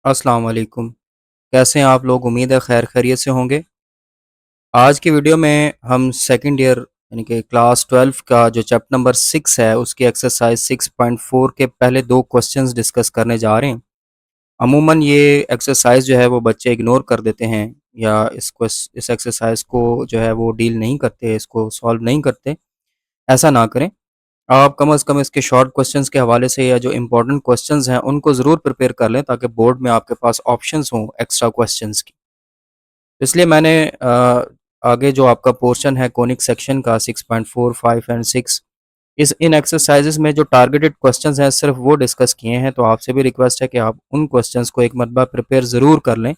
अस्सलाम वालेकुम। कैसे हैं आप लोग? उम्मीद है खैर खैरियत से होंगे। आज की वीडियो में हम सेकंड ईयर यानी कि क्लास 12 का जो चैप्टर नंबर 6 है उसकी एक्सरसाइज 6.4 के पहले 2 क्वेश्चंस डिस्कस करने जा रहे हैं। अमूमन ये एक्सरसाइज जो है वो बच्चे इग्नोर कर देते हैं या इस एक्सरसाइज को जो है वो डील नहीं करते, इसको सॉल्व नहीं करते। ऐसा ना करें। आप कम से कम इसके शॉर्ट क्वेश्चंस के हवाले से या जो इम्पोर्टेंट क्वेश्चंस हैं उनको ज़रूर प्रिपेयर कर लें ताकि बोर्ड में आपके पास ऑप्शंस हों एक्स्ट्रा क्वेश्चंस की। इसलिए मैंने आगे जो आपका पोर्शन है कोनिक सेक्शन का 6.4, 5 एंड 6 इस इन एक्सरसाइजेस में जो टारगेटेड क्वेश्चंस हैं सिर्फ वो डिस्कस किए हैं। तो आपसे भी रिक्वेस्ट है कि आप उन क्वेश्चंस को एक मरतबा प्रिपेयर ज़रूर कर लें।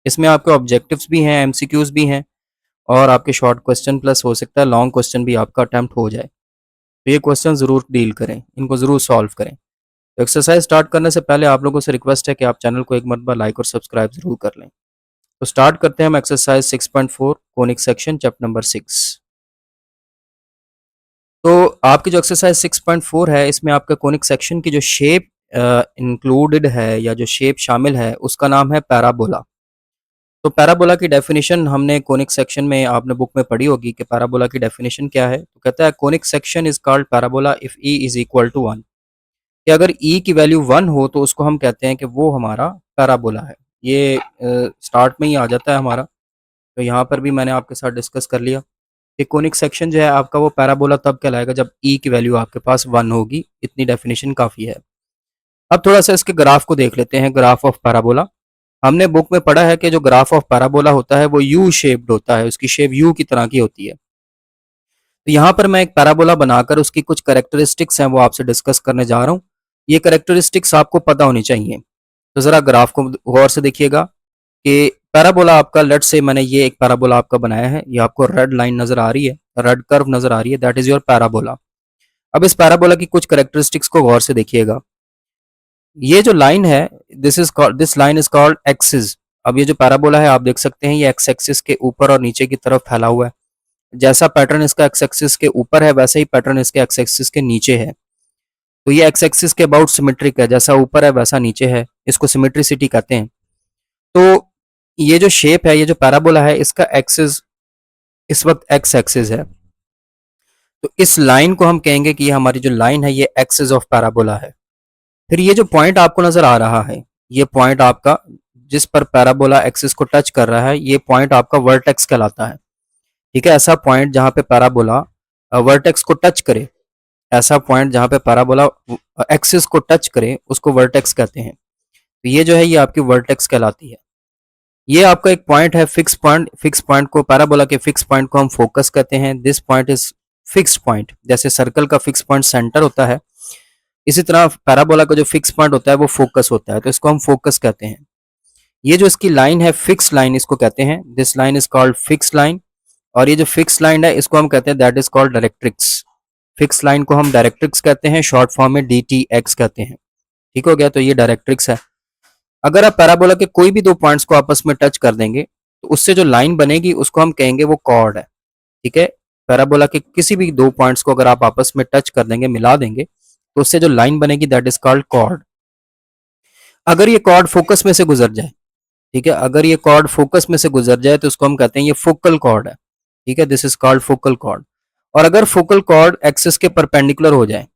इसमें आपके ऑब्जेक्टिव्स भी हैं, एमसीक्यूज़ भी हैं और आपके शॉर्ट क्वेश्चन प्लस हो सकता है लॉन्ग क्वेश्चन भी आपका अटेम्प्ट हो जाए। तो ये क्वेश्चन ज़रूर डील करें, इनको ज़रूर सॉल्व करें। तो एक्सरसाइज स्टार्ट करने से पहले आप लोगों से रिक्वेस्ट है कि आप चैनल को एक मरतबा लाइक और सब्सक्राइब ज़रूर कर लें। तो स्टार्ट करते हैं हम exercise 6.4 conic section chapter number 6। तो आपकी जो एक्सरसाइज 6.4 है इसमें आपका कोनिक सेक्शन की जो शेप इंक्लूडेड है या जो शेप शामिल है उसका नाम है पैराबोला। तो पैराबोला की डेफिनेशन हमने कोनिक सेक्शन में आपने बुक में पढ़ी होगी कि पैराबोला की डेफिनेशन क्या है। तो कहता है conic section is called parabola if e is equal to 1, कि अगर ई की वैल्यू 1 हो तो उसको हम कहते हैं कि वो हमारा पैराबोला है। ये स्टार्ट में ही आ जाता है हमारा। तो यहाँ पर भी मैंने आपके साथ डिस्कस कर लिया कि कोनिक सेक्शन जो है आपका वो पैराबोला तब कहलाएगा जब ई की वैल्यू आपके पास 1 होगी। इतनी डेफिनेशन काफ़ी है। अब थोड़ा सा इसके ग्राफ को देख लेते हैं। ग्राफ ऑफ पैराबोला हमने बुक में पढ़ा है कि जो ग्राफ ऑफ पैराबोला होता है वो यू शेप्ड होता है, उसकी शेप यू की तरह की होती है। तो यहाँ पर मैं एक पैराबोला बनाकर उसकी कुछ करेक्टरिस्टिक्स हैं वो आपसे डिस्कस करने जा रहा हूँ। ये करेक्टरिस्टिक्स आपको पता होनी चाहिए। तो ज़रा ग्राफ को गौर से देखिएगा कि पैराबोला आपका, लेट से मैंने ये एक पैराबोला आपका बनाया है, ये आपको रेड लाइन नजर आ रही है, रेड कर्व नजर आ रही है, दैट इज योर पैराबोला। अब इस पैराबोला की कुछ करेक्टरिस्टिक्स को गौर से देखिएगा। ये जो लाइन है this line is called axis. अब ये जो पैराबोला है आप देख सकते हैं ये एक्स एक्सिस के ऊपर और नीचे की तरफ फैला हुआ है। जैसा पैटर्न इसका एक्स एक्सिस के ऊपर है वैसा ही पैटर्न इसके एक्स एक्सिस के नीचे है। तो ये एक्स एक्सिस के अबाउट सिमेट्रिक है, जैसा ऊपर है वैसा नीचे है, इसको सिमेट्रिसिटी कहते हैं। तो ये जो शेप है, ये जो पैराबोला है, इसका एक्सिस इस वक्त एक्स एक्सिस है। तो इस लाइन को हम कहेंगे कि ये हमारी जो लाइन है ये एक्सिस ऑफ पैराबोला है। फिर ये जो पॉइंट आपको नजर आ रहा है, ये पॉइंट आपका जिस पर पैराबोला एक्सिस को टच कर रहा है, ये पॉइंट आपका वर्टेक्स कहलाता है। ठीक है, ऐसा पॉइंट जहां पे पैराबोला वर्टेक्स को टच करे, ऐसा पॉइंट जहां पे पैराबोला एक्सिस को टच करे उसको वर्टेक्स कहते हैं। तो ये जो है ये आपकी वर्टेक्स कहलाती है। ये आपका एक पॉइंट है फिक्स पॉइंट। फिक्स पॉइंट को, पैराबोला के फिक्स पॉइंट को हम फोकस कहते हैं। This point is fixed point. जैसे सर्कल का फिक्स पॉइंट सेंटर होता है, इसी तरह पैराबोला का जो फिक्स पॉइंट होता है वो फोकस होता है, तो इसको हम फोकस कहते हैं। ये जो इसकी लाइन है फिक्स लाइन इसको कहते हैं, this line is called fix line. और ये जो फिक्स लाइन है इसको हम कहते हैं that is called directrix. Fix line को हम डायरेक्ट्रिक्स कहते हैं, शॉर्ट फॉर्म में DTX कहते हैं। ठीक हो गया, तो ये डायरेक्ट्रिक्स है। अगर आप पैराबोला के कोई भी दो पॉइंट्स को आपस में टच कर देंगे तो उससे जो लाइन बनेगी उसको हम कहेंगे वो कॉर्ड है। ठीक है, पैराबोला के किसी भी दो पॉइंट्स को अगर आप आपस में टच कर देंगे, मिला देंगे, तो उससे जो लाइन बनेगी दैट इज कॉल्ड कॉर्ड। अगर ये कॉर्ड फोकस में से गुजर जाए, ठीक है, अगर ये कॉर्ड फोकस में से गुजर जाए तो उसको हम कहते हैं ये फोकल कॉर्ड है। ठीक है, this is called focal cord. और अगर फोकल कॉर्ड एक्सिस के परपेंडिकुलर हो जाए,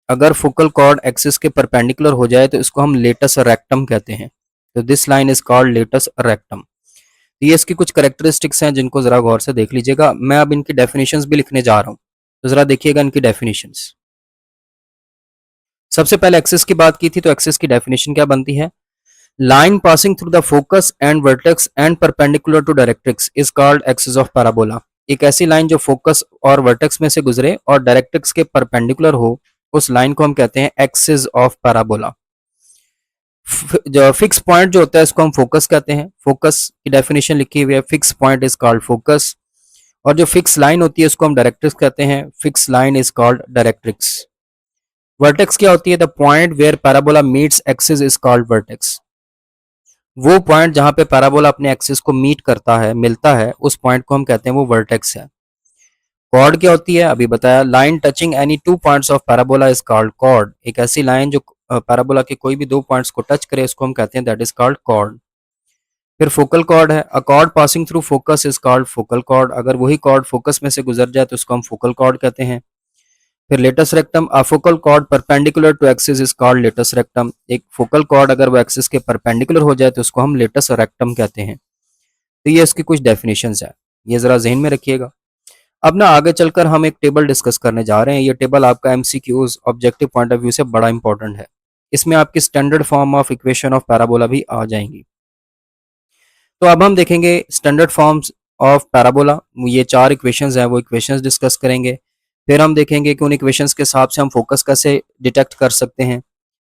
अगर फोकल कॉर्ड एक्सिस के परपेंडिकुलर हो जाए तो इसको हम लेटस रेक्टम कहते हैं। तो this line is called latus rectum. तो ये इसकी कुछ करेक्टरिस्टिक्स हैं जिनको जरा गौर से देख लीजिएगा। मैं अब इनकी डेफिनेशंस भी लिखने जा रहा हूँ, तो जरा देखिएगा इनकी डेफिनेशंस। सबसे पहले एक्सिस की बात की थी, तो एक्सिस की डेफिनेशन क्या बनती है? Line passing through the focus and vertex and perpendicular to directrix is called axis of parabola. एक ऐसी लाइन जो फोकस और वर्टेक्स में से गुजरे और डायरेक्ट्रिक्स के परपेंडिकुलर हो, उस लाइन को हम कहते हैं एक्सिस ऑफ पैराबोला। जो फिक्स पॉइंट जो होता है इसको हम फोकस कहते हैं। फोकस की डेफिनेशन लिखी हुई है, fix point is called focus. और जो फिक्स लाइन होती है उसको हम डायरेक्ट्रिक्स कहते हैं। Fix line is called directrix. Vertex क्या होती है? The point where parabola meets axis is called vertex. वो पॉइंट जहां पे पैराबोला अपने एक्सिस को मीट करता है, मिलता है, उस पॉइंट को हम कहते हैं वो वर्टेक्स है। कॉर्ड क्या होती है? अभी बताया, line touching any two points of parabola is called chord. एक ऐसी लाइन जो पैराबोला के कोई भी दो पॉइंट्स को टच करे उसको हम कहते हैं दैट इज कॉल्ड कॉर्ड। फिर फोकल कॉर्ड है, अ cord passing through focus is called focal chord, अगर वही कॉर्ड फोकस में से गुजर जाए तो उसको हम फोकल कॉर्ड कहते हैं। फिर latus rectum, a focal chord perpendicular to axis is called latus rectum, एक फोकल कॉर्ड अगर वो एक्सिस के परपेंडिकुलर हो जाए तो उसको हम लेटस रेक्टम कहते हैं। तो ये इसकी कुछ डेफिनेशंस है, ये जरा जहन में रखिएगा। अब ना आगे चलकर हम एक टेबल डिस्कस करने जा रहे हैं, ये टेबल आपका MCQs objective point of view से बड़ा इंपॉर्टेंट है। इसमें आपकी standard form of equation of parabola भी आ जाएंगी। तो अब हम देखेंगे स्टैंडर्ड फॉर्म्स ऑफ पैराबोला, ये चार इक्वेशंस हैं वो इक्वेशंस डिस्कस करेंगे। फिर हम देखेंगे कि उन इक्वेशंस के हिसाब से हम फोकस कैसे डिटेक्ट कर सकते हैं।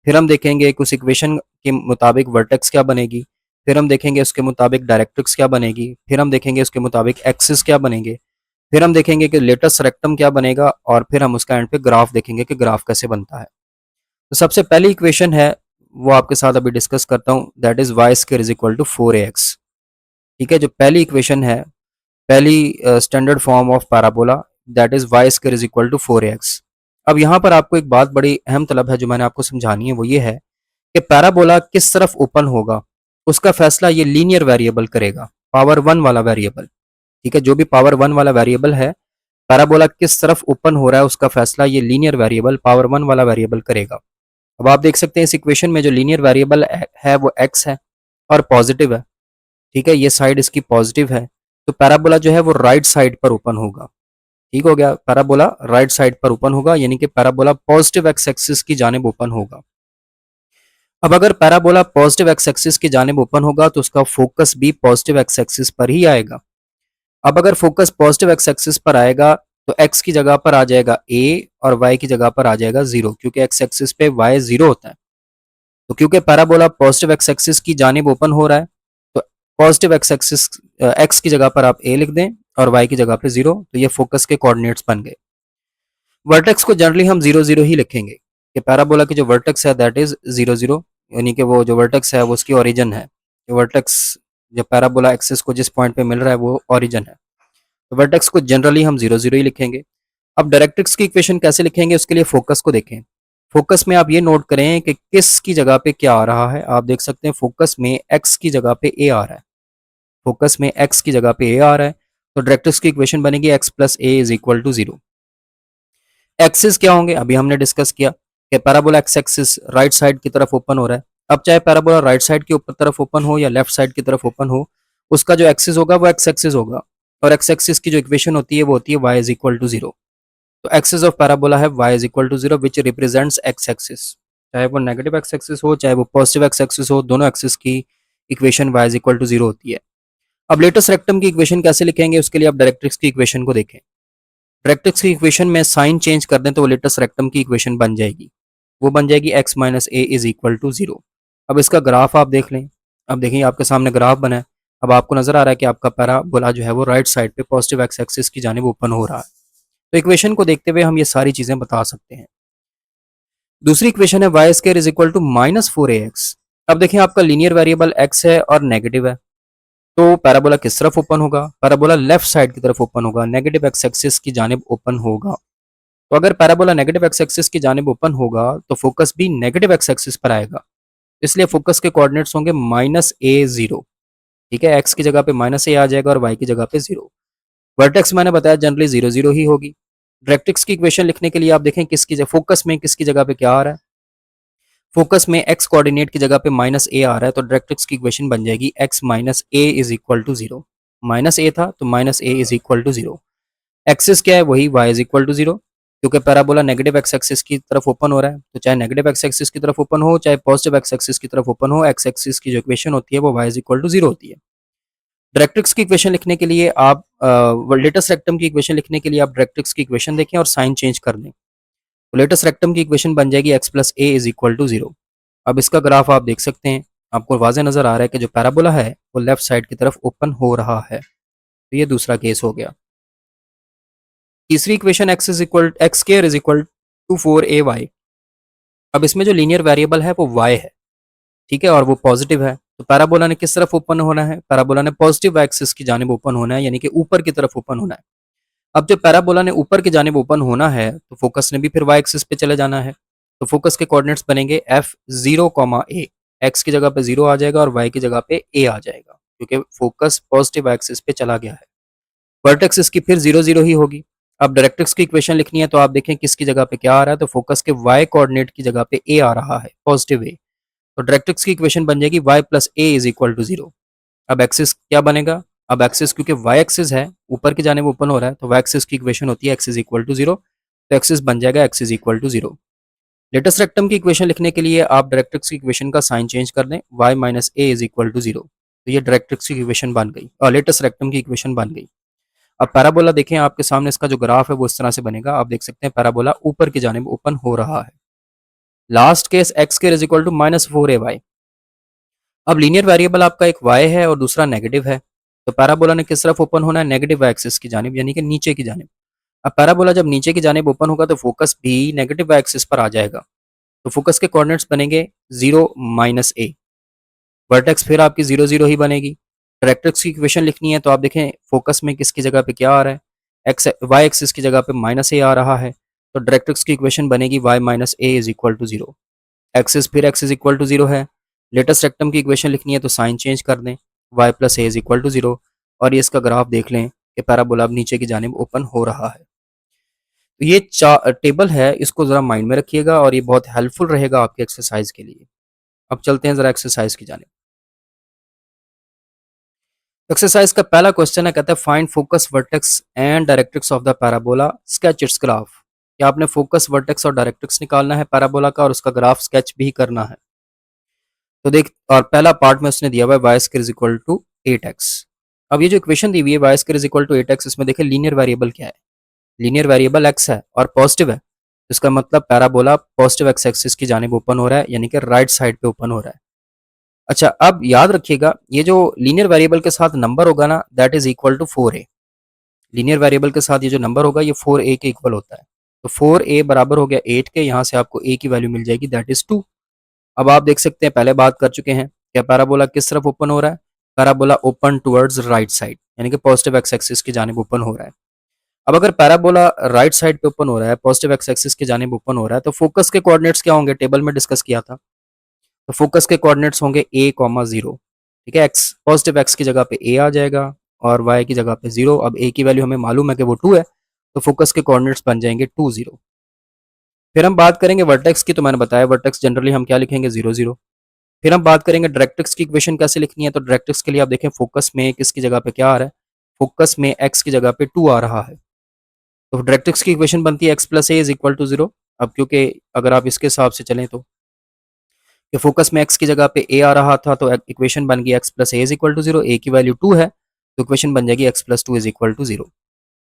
फिर हम देखेंगे कि उस इक्वेशन के मुताबिक वर्टेक्स क्या बनेगी। फिर हम देखेंगे उसके मुताबिक डायरेक्ट्रिक्स क्या बनेगी। फिर हम देखेंगे उसके मुताबिक एक्सिस क्या बनेंगे। फिर हम देखेंगे कि लेटेस्ट रेक्टम क्या बनेगा और फिर हम उसका एंड पे ग्राफ देखेंगे कि ग्राफ कैसे बनता है। तो सबसे पहली इक्वेशन है वो आपके साथ अभी डिस्कस करता हूँ, that is y square is equal to 4ax। ठीक है, जो पहली इक्वेशन है, पहली standard form of parabola, that is y square is equal to 4ax। अब यहाँ पर आपको एक बात बड़ी अहम तलब है जो मैंने आपको समझानी है, वो ये है कि पैराबोला किस तरफ ओपन होगा उसका फैसला ये लीनियर वेरिएबल करेगा, पावर 1 वाला वेरिएबल। ठीक है, जो भी पावर 1 वाला वेरिएबल है, पैराबोला किस तरफ ओपन हो रहा है उसका फैसला ये लीनियर वेरिएबल पावर 1 वाला वेरिएबल करेगा। अब आप देख सकते हैं इस इक्वेशन में जो लीनियर वेरिएबल है वो x है और पॉजिटिव है। ठीक है, ये साइड इसकी पॉजिटिव है, तो पैराबोला जो है वो राइट साइड पर ओपन होगा। ठीक हो गया, पैराबोला राइट साइड पर ओपन होगा, यानी कि पैराबोला पॉजिटिव एक्स एक्सिस की जानिब ओपन होगा। अब अगर पैराबोला पॉजिटिव एक्स एक्सिस की जानिब ओपन होगा तो उसका फोकस भी पॉजिटिव एक्स एक्सिस पर ही आएगा। अब अगर फोकस पॉजिटिव एक्स एक्सिस पर आएगा तो x की जगह पर आ जाएगा a और y की जगह पर आ जाएगा 0, क्योंकि x एक्सिस पे y 0 होता है। तो क्योंकि पैराबोला पॉजिटिव एक्स एक्सिस की जानिब ओपन हो रहा है तो पॉजिटिव एक्स एक्सिस x की जगह पर आप a लिख दें और y की जगह पे 0, तो ये फोकस के कोऑर्डिनेट्स बन गए। वर्टेक्स को जनरली हम 0 0 ही लिखेंगे कि पैराबोला की जो वर्टेक्स है दैट इज 0 0, यानी कि वो जो वर्टेक्स है वो उसकी ओरिजिन है। वर्टेक्स जो पैराबोला एक्सिस को जिस पॉइंट पे मिल रहा है वो ओरिजिन है, तो वर्टेक्स को जनरली हम 0 0 ही लिखेंगे। अब डायरेक्ट्रिक्स की इक्वेशन कैसे लिखेंगे उसके लिए फोकस को देखें। फोकस में आप ये नोट करें कि किस की जगह पे क्या आ रहा है। आप देख सकते हैं फोकस में x की जगह पे a आ रहा है, फोकस में x की जगह पे a आ रहा है, तो डायरेक्ट्रिक्स की इक्वेशन बनेगी x plus a is equal to 0। Axis क्या होंगे अभी हमने डिस्कस किया कि parabola x axis right side की तरफ ओपन हो रहा है। अब चाहे पैराबोला राइट साइड की ऊपर तरफ ओपन हो या लेफ्ट साइड की तरफ ओपन हो, उसका जो एक्सिस होगा वो एक्स एक्सिस होगा, और एक्स एक्सिस की जो इक्वेशन होती है वो होती है y इज इक्वल टू 0। तो एक्सिस ऑफ पैराबोला है y is equal to 0 which represents x axis, चाहे वो नेगेटिव एक्स एक्सिस हो चाहे वो पॉजिटिव एक्स एक्सिस हो, दोनों एक्सिस की equation y is equal to 0 होती है। अब लेटेस्ट रेक्टम की इक्वेशन कैसे लिखेंगे उसके लिए आप डायरेक्ट्रिक्स की इक्वेशन को देखें। डायरेक्ट्रिक्स की इक्वेशन में साइन चेंज कर दें तो वो लेटेस्ट रेक्टम की इक्वेशन बन जाएगी, वो बन जाएगी x minus a is equal to 0। अब इसका ग्राफ आप देख लें, अब देखिए आपके सामने ग्राफ बना है। अब आपको नजर आ रहा है कि आपका पैराबोला जो है वो राइट साइड पे पॉजिटिव एक्स एक्सिस की जानिब ओपन हो रहा है। तो इक्वेशन को देखते हुए हम ये सारी चीजें बता सकते हैं। दूसरी इक्वेशन है y square is equal to -4ax। अब देखिए आपका लीनियर वेरिएबल x है और नेगेटिव है, तो पैराबोला किस तरफ ओपन होगा, पैराबोला लेफ्ट साइड की तरफ ओपन होगा, नेगेटिव एक्स एक्सिस की जानिब ओपन होगा। तो अगर पैराबोला नेगेटिव एक्स एक्सिस की जानिब ओपन होगा तो फोकस भी नेगेटिव एक्स एक्सिस पर आएगा, इसलिए फोकस के कोऑर्डिनेट्स होंगे -a0। ठीक है, x की जगह पे -a आ जाएगा और y की जगह पे 0। वर्टेक्स मैंने बताया जनरली 0 0 ही होगी। डायरेक्ट्रिक्स की इक्वेशन लिखने के लिए आप देखें किसकी जगह फोकस में किसकी जगह पे क्या आ रहा है, फोकस में x कोऑर्डिनेट की जगह पे -a आ रहा है, तो डायरेक्ट्रिक्स की इक्वेशन बन जाएगी x minus a is equal to 0। -a था तो -a is equal to 0। Axis क्या है, वही y इज इक्वल टू 0, क्योंकि पैराबोला नेगेटिव एक्स एक्सिस की तरफ ओपन हो रहा है, तो चाहे नेगेटिव एक्स एक्सिस की तरफ ओपन हो चाहे पॉजिटिव एक्स एक्सिस की तरफ ओपन हो, एक्स एक्सिस की जो इक्वेशन होती है वो y इज इक्वल टू 0 होती है। डायरेक्ट्रिक्स की इक्वेशन लिखने के लिए आप लेटेस्ट रेक्टम की इक्वेशन लिखने के लिए आप डायरेक्ट्रिक्स की इक्वेशन देखें और साइन चेंज कर दें, तो लेटेस्ट रेक्टम की इक्वेशन बन जाएगी x plus a is equal to 0। अब इसका ग्राफ आप देख सकते हैं, आपको वाज़ेह नजर आ रहा है कि जो पैराबोला है वो लेफ्ट साइड की तरफ ओपन हो रहा है। तो ये दूसरा केस हो गया। तीसरी equation x square is equal to 4ay। अब इसमें जो लीनियर वेरिएबल है वो y है, ठीक है, और वो पॉजिटिव है, तो पैराबोला ने किस तरफ ओपन होना है, पैराबोला ने पॉजिटिव एक्सिस की जानिब ओपन होना है, यानी कि ऊपर की तरफ ओपन होना है। अब जब पैराबोला ने ऊपर की जानिब ओपन होना है तो फोकस ने भी फिर y एक्सिस पे चले जाना है, तो फोकस के कोऑर्डिनेट्स बनेंगे f0, a। x की जगह पे 0 आ जाएगा और y की जगह पे a आ जाएगा, क्योंकि फोकस पॉजिटिव एक्सिस पे चला गया है। वर्टेक्स इसकी फिर 0 0 ही होगी। अब डायरेक्ट्रिक्स की इक्वेशन लिखनी है तो आप देखें किसकी जगह पे क्या आ रहा है, तो फोकस के y कोऑर्डिनेट की जगह पे a आ रहा है, पॉजिटिव a। तो डायरेक्ट्रिक्स की इक्वेशन बन जाएगी y plus a is equal to 0। अब एक्सिस क्या बनेगा, अब एक्सिस क्योंकि y एक्सिस है, ऊपर की जाने ओपन हो रहा है, तो y एक्सिस की इक्वेशन होती है x इज इक्वल टू 0। तो एक्सिस बन जाएगा x is equal to 0। Latest rectum की इक्वेशन लिखने के लिए आप डायरेक्ट्रिक्स की इक्वेशन का साइन चेंज कर दें, y minus a is equal to 0। तो ये डायरेक्ट्रिक्स की इक्वेशन बन गई और लेटेस्ट रेक्टम की इक्वेशन बन गई। अब पैराबोला देखें आपके सामने, इसका जो ग्राफ है वो इस तरह से बनेगा। आप देख सकते हैं पैराबोला ऊपर की जानिब ओपन हो रहा है। लास्ट केस एक्स के इज इक्वल टू -4ay। अब लीनियर वेरिएबल आपका एक y है और दूसरा नेगेटिव है, तो पैराबोला ने किस तरफ ओपन होना है, नेगेटिव एक्सिस की जानिब, यानी कि नीचे की जानिब। अब पैराबोला जब नीचे की जानिब ओपन होगा तो फोकस भी नेगेटिव एक्सिस पर आ जाएगा। तो फोकस के कोऑर्डिनेट्स बनेंगे 0 - a। वर्टेक्स फिर आपकी 0 0 ही बनेगी। डायरेक्ट्रिक्स की इक्वेशन लिखनी है तो आप देखें फोकस में किसकी जगह पे क्या आ रहा है, एक्स y एक्सिस की जगह पे -a आ रहा है। तो डायरेक्ट्रिक्स की इक्वेशन बनेगी y minus a is equal to 0। Axis फिर x इज इक्वल टू 0 है। लेटेस्ट रेक्टम की इक्वेशन लिखनी है तो साइन चेंज कर दें, y plus a is equal to 0। और ये इसका ग्राफ देख लें कि पैराबोला अब नीचे की जानिब ओपन हो रहा है। तो ये टेबल है, इसको ज़रा माइंड में रखिएगा और ये बहुत हेल्पफुल रहेगा आपके एक्सरसाइज के लिए। अब चलते हैं ज़रा एक्सरसाइज की जानिब। एक्सरसाइज का पहला क्वेश्चन है, कहता है find focus vertex and directrix of the parabola, sketch it's graph. कि आपने फोकस वर्टेक्स और डायरेक्ट्रिक्स निकालना है पैराबोला का और उसका ग्राफ स्केच भी करना है। तो देख, और पहला पार्ट में उसने दिया हुआ है y square is equal to 8x। अब ये जो इक्वेशन दी हुई है y square is equal to 8x, इसमें देखिए लीनियर वेरिएबल क्या है, लीनियर वेरिएबल x है और पॉजिटिव है। इसका मतलब पैराबोला पॉजिटिव एक्स एक्सिस की जानिब ओपन हो रहा है, यानी कि राइट साइड पे ओपन हो रहा है। अच्छा, अब याद रखिएगा ये जो लीनियर वेरिएबल के साथ नंबर होगा ना, that is equal to 4a। Linear variable के साथ ये जो नंबर होगा ये 4a के इक्वल होता है। तो 4a बराबर हो गया 8 के, यहाँ से आपको a की वैल्यू मिल जाएगी, दैट इज 2। अब आप देख सकते हैं पहले बात कर चुके हैं, क्या पैराबोला किस तरफ ओपन हो रहा है, parabola open towards right side, यानी कि पॉजिटिव एक्स एक्सिस की जानिब ओपन हो रहा है। अब अगर पैराबोला राइट साइड पे ओपन हो रहा है, पॉजिटिव एक्स एक्सिस की जानिब ओपन हो रहा है, तो फोकस के कोऑर्डिनेट्स क्या होंगे, टेबल में डिस्कस किया था। तो फोकस के कोऑर्डिनेट्स होंगे a,0। ठीक है, एक्स पॉजिटिव एक्स की जगह पे a आ जाएगा और y की जगह पे 0। अब a की वैल्यू हमें मालूम है कि वो 2 है, तो फोकस के कोऑर्डिनेट्स बन जाएंगे 2 0। फिर हम बात करेंगे वर्टेक्स की, तो मैंने बताया वर्टेक्स जनरली हम क्या लिखेंगे, 0 0। फिर हम बात करेंगे डायरेक्ट्रिक्स की इक्वेशन कैसे लिखनी है। तो डायरेक्ट्रिक्स के लिए आप देखें फोकस में किसकी जगह पे क्या आ रहा है, फोकस में x की जगह पे 2 आ रहा है। तो डायरेक्ट्रिक्स की इक्वेशन बनती है x plus a is equal to 0। अब क्योंकि अगर आप इसके हिसाब से चलें तो कि फोकस में x की जगह पे a आ रहा था, तो इक्वेशन बन गई x plus a is equal to 0। a की वैल्यू 2 है, तो इक्वेशन बन जाएगी x plus 2 is equal to 0।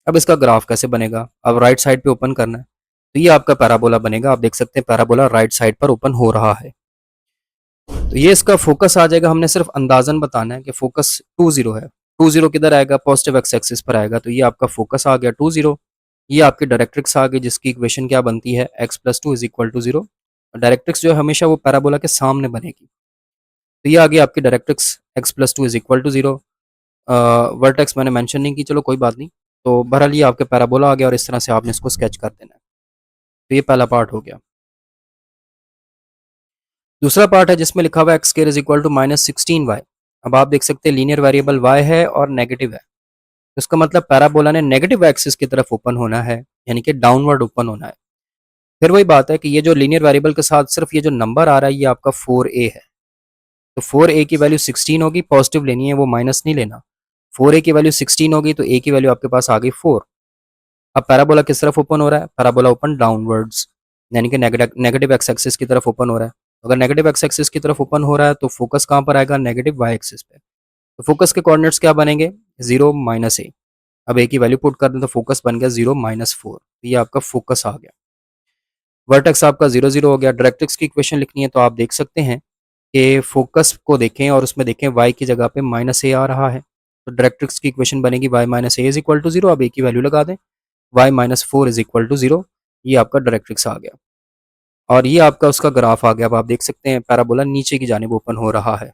अब इसका ग्राफ कैसे बनेगा, अब राइट साइड पे ओपन करना है, तो ये आपका पैराबोला बनेगा। आप देख सकते हैं पैराबोला राइट साइड पर ओपन हो रहा है। तो ये इसका फोकस आ जाएगा, हमने सिर्फ अंदाजन बताना है कि फोकस 2 0 है। 2 0 किधर आएगा, पॉजिटिव एक्स एक्सिस पर आएगा, तो ये आपका फोकस आ गया 2 0। ये आपकी डायरेक्ट्रिक्स आ गई, जिसकी इक्वेशन क्या बनती है, x plus 2 is equal to 0। Directrix जो है हमेशा वो पैराबोला के सामने बनेगी। तो ये आ गई आपकी directrix, x plus 2 is equal to 0। Vertex मैंने मेंशन नहीं की, चलो कोई बात नहीं। तो बहरहाल ये आपके पैराबोला आ गया और इस तरह से आपने इसको स्केच कर देना है। तो ये पहला पार्ट हो गया। दूसरा पार्ट है जिसमें लिखा हुआ है x square is equal to -16y। अब आप देख सकते हैं लीनियर वेरिएबल y है और नेगेटिव है, तो इसका मतलब पैराबोला ने नेगेटिव एक्सिस की तरफ ओपन होना है, यानी कि डाउनवर्ड ओपन होना है। फिर वही बात है कि ये जो लीनियर वेरिएबल के साथ सिर्फ ये जो नंबर आ रहा है ये आपका 4a है। तो 4a की वैल्यू 16 होगी, पॉजिटिव लेनी है, वो माइनस नहीं लेना। 4a की वैल्यू 16 होगी तो a की वैल्यू आपके पास आ गई 4। अब पैराबोला किस तरफ ओपन हो रहा है, पैराबोला ओपन डाउनवर्ड्स, यानी कि नेगेटिव एक्स एक्सिस की तरफ ओपन हो रहा है। अगर नेगेटिव एक्स एक्सिस की तरफ ओपन हो रहा है तो फोकस कहाँ पर आएगा, नेगेटिव वाई एक्सिस पे। तो फोकस के कोऑर्डिनेट्स क्या बनेंगे, 0 - a। अब a की वैल्यू पुट कर दें तो फोकस बन गया 0 - 4। ये आपका फोकस आ गया। वर्टेक्स आपका 0 0 हो गया। डायरेक्ट्रिक्स की इक्वेशन लिखनी है तो आप देख सकते हैं कि फोकस को देखें और उसमें देखें y की जगह पे -a आ रहा है, तो डायरेक्ट्रिक्स की इक्वेशन बनेगी y - a is equal to 0। अब a की वैल्यू लगा दें, y - 4 इज इक्वल टू 0। ये आपका डायरेक्ट्रिक्स आ गया और ये आपका उसका ग्राफ आ गया। अब आप देख सकते हैं पैराबोला नीचे की जानिब ओपन हो रहा है।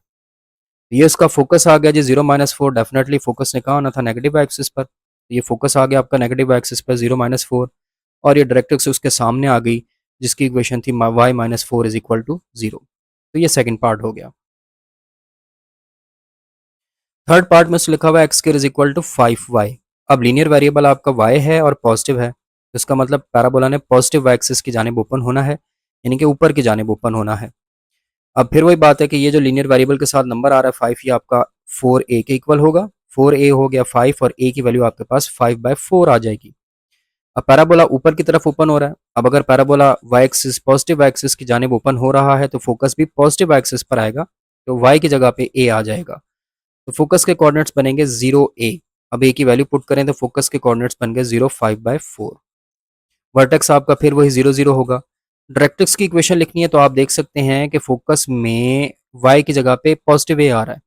ये उसका फोकस आ गया जी 0 - 4। डेफिनेटली फोकस ने कहा होना था नेगेटिव एक्सिस पर, तो ये फोकस आ गया आपका नेगेटिव एक्सिस पर 0 - 4। और ये डायरेक्ट्रिक्स उसके सामने आ गई, जिसकी इक्वेशन थी y minus 4 is equal to 0। तो ये सेकंड पार्ट हो गया। थर्ड पार्ट में लिखा हुआ है x square is equal to 5y। अब लीनियर वेरिएबल आपका y है और पॉजिटिव है, तो इसका मतलब पैराबोला ने पॉजिटिव y एक्सिस की जानिब ओपन होना है, यानी कि ऊपर की जानिब ओपन होना है। अब फिर वही बात है कि ये जो लीनियर वेरिएबल के साथ नंबर आ रहा है 5, ये आपका 4a के इक्वल होगा। 4a हो गया 5 और a की वैल्यू आपके पास 5/4 आ जाएगी। अब पैराबोला ऊपर की तरफ ओपन हो रहा है। अब अगर parabola y axis positive y axis की जानिब ओपन हो रहा है तो फोकस भी पॉजिटिव y एक्सिस पर आएगा, तो y की जगह पे a आ जाएगा। तो फोकस के कोऑर्डिनेट्स बनेंगे 0a। अब a की वैल्यू पुट करें तो फोकस के कोऑर्डिनेट्स बन गए 0 5/4। वर्टेक्स आपका फिर वही 0 0 होगा। डायरेक्ट्रिक्स की इक्वेशन लिखनी है तो आप देख सकते हैं कि फोकस में y की जगह पे पॉजिटिव a आ रहा है,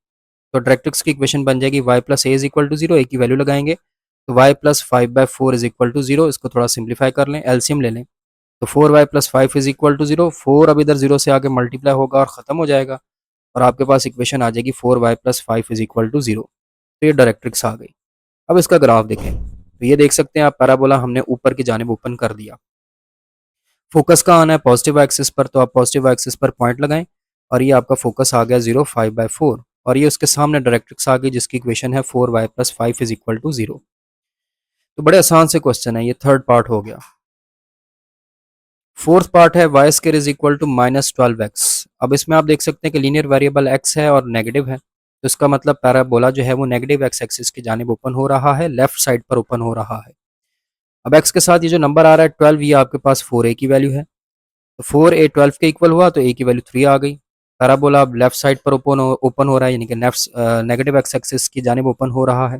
तो डायरेक्ट्रिक्स की इक्वेशन बन जाएगी y plus a is equal to 0। A की वैल्यू लगाएंगे तो y plus 5/4 is equal to 0। इसको थोड़ा सिंप्लीफाई कर लें, एलसीएम ले लें, तो 4y plus 5 is equal to 0। 4 अब इधर 0 से आगे मल्टीप्लाई होगा और ख़त्म हो जाएगा, और आपके पास इक्वेशन आ जाएगी 4y plus 5 is equal to 0। तो ये डायरेक्ट्रिक्स आ गई। अब इसका ग्राफ देखें तो ये देख सकते हैं आप, पैराबोला हमने ऊपर की जानिब ओपन कर दिया। फोकस का आना है पॉजिटिव एक्सिस पर, तो आप पॉजिटिव एक्सिस पर पॉइंट लगाएं और ये आपका फोकस आ गया 0 5/4, और ये उसके सामने डायरेक्ट्रिक्स आ गई जिसकी इक्वेशन है 4y plus 5 is equal to 0। तो बड़े आसान से क्वेश्चन है, ये थर्ड पार्ट हो गया। फोर्थ पार्ट है y square is equal to -12x। अब इसमें आप देख सकते हैं कि लीनियर वेरिएबल x है और नेगेटिव है, तो इसका मतलब पैराबोला जो है वो नेगेटिव x एक्सिस की जानिब ओपन हो रहा है, लेफ्ट साइड पर ओपन हो रहा है। अब x के साथ ये जो नंबर आ रहा है 12, ये आपके पास 4a की वैल्यू है, तो 4a 12 के इक्वल हुआ तो a की वैल्यू 3 आ गई। पैराबोला अब लेफ्ट साइड पर ओपन हो रहा है, यानी कि नेगेटिव x एक्सिस की जानिब ओपन हो रहा है।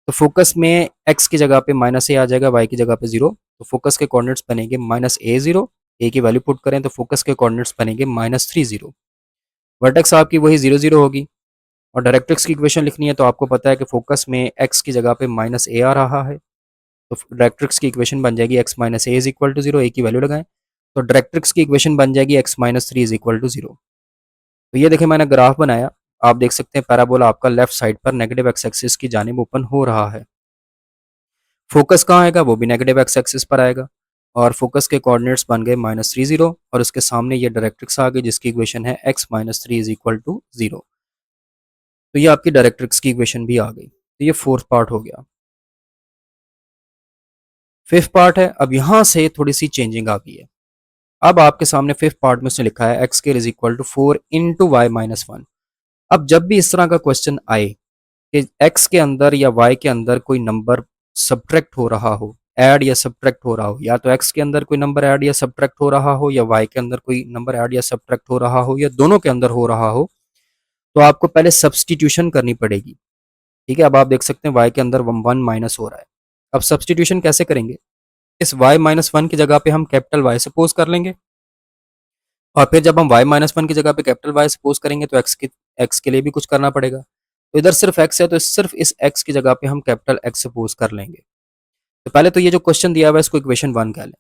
तो फोकस में x की जगह पे -a आ जाएगा, y की जगह पे 0। तो फोकस के कोऑर्डिनेट्स बनेंगे -a0। a की वैल्यू पुट करें तो फोकस के कोऑर्डिनेट्स बनेंगे -30। वर्टेक्स आपकी वही 0 0 होगी। और डायरेक्ट्रिक्स की इक्वेशन लिखनी है तो आपको पता है कि फोकस में x की जगह पे -a आ रहा है, तो डायरेक्ट्रिक्स की इक्वेशन बन जाएगी x minus a is equal to 0। a की वैल्यू लगाएं तो डायरेक्ट्रिक्स की इक्वेशन बन जाएगी x minus 3 is equal to 0। तो ये देखें मैंने ग्राफ बनाया, आप देख सकते हैं पैराबोला आपका लेफ्ट साइड पर नेगेटिव x एक्सिस की जानिब ओपन हो रहा है। फोकस कहाँ आएगा, वो भी नेगेटिव x एक्सिस पर आएगा, और फोकस के कोऑर्डिनेट्स बन गए -30 और उसके सामने ये डायरेक्ट्रिक्स आ गई जिसकी इक्वेशन है x minus 3 is equal to 0। तो ये आपकी डायरेक्ट्रिक्स की इक्वेशन भी आ गई। तो ये फोर्थ पार्ट हो गया। फिफ्थ पार्ट है, अब यहाँ से थोड़ी सी चेंजिंग आ गई है। अब आपके सामने फिफ्थ पार्ट में उसने लिखा है x square is equal to 4 into Y minus 1। अब जब भी इस तरह का क्वेश्चन आए कि एक्स के अंदर या वाई के अंदर कोई नंबर सब्ट्रैक्ट हो रहा हो, ऐड या सब्ट्रैक्ट हो रहा हो, या तो एक्स के अंदर कोई नंबर ऐड या सब्ट्रैक्ट हो रहा हो, या वाई के अंदर कोई नंबर ऐड या सब्ट्रैक्ट हो रहा हो, या दोनों के अंदर हो रहा हो, तो आपको पहले सब्सटीट्यूशन करनी पड़ेगी। ठीक है, अब आप देख सकते हैं वाई के अंदर 1 माइनस हो रहा है। अब सब्सटीट्यूशन कैसे करेंगे, इस y माइनस 1 की जगह पे हम कैपिटल Y सपोज कर लेंगे, और फिर जब हम y माइनस 1 की जगह पे कैपिटल Y सपोज करेंगे तो x के लिए भी कुछ करना पड़ेगा। तो इधर सिर्फ x है तो सिर्फ इस x की जगह पे हम कैपिटल X सपोज कर लेंगे। तो पहले तो ये जो क्वेश्चन दिया हुआ है इसको इक्वेशन 1 कह लें।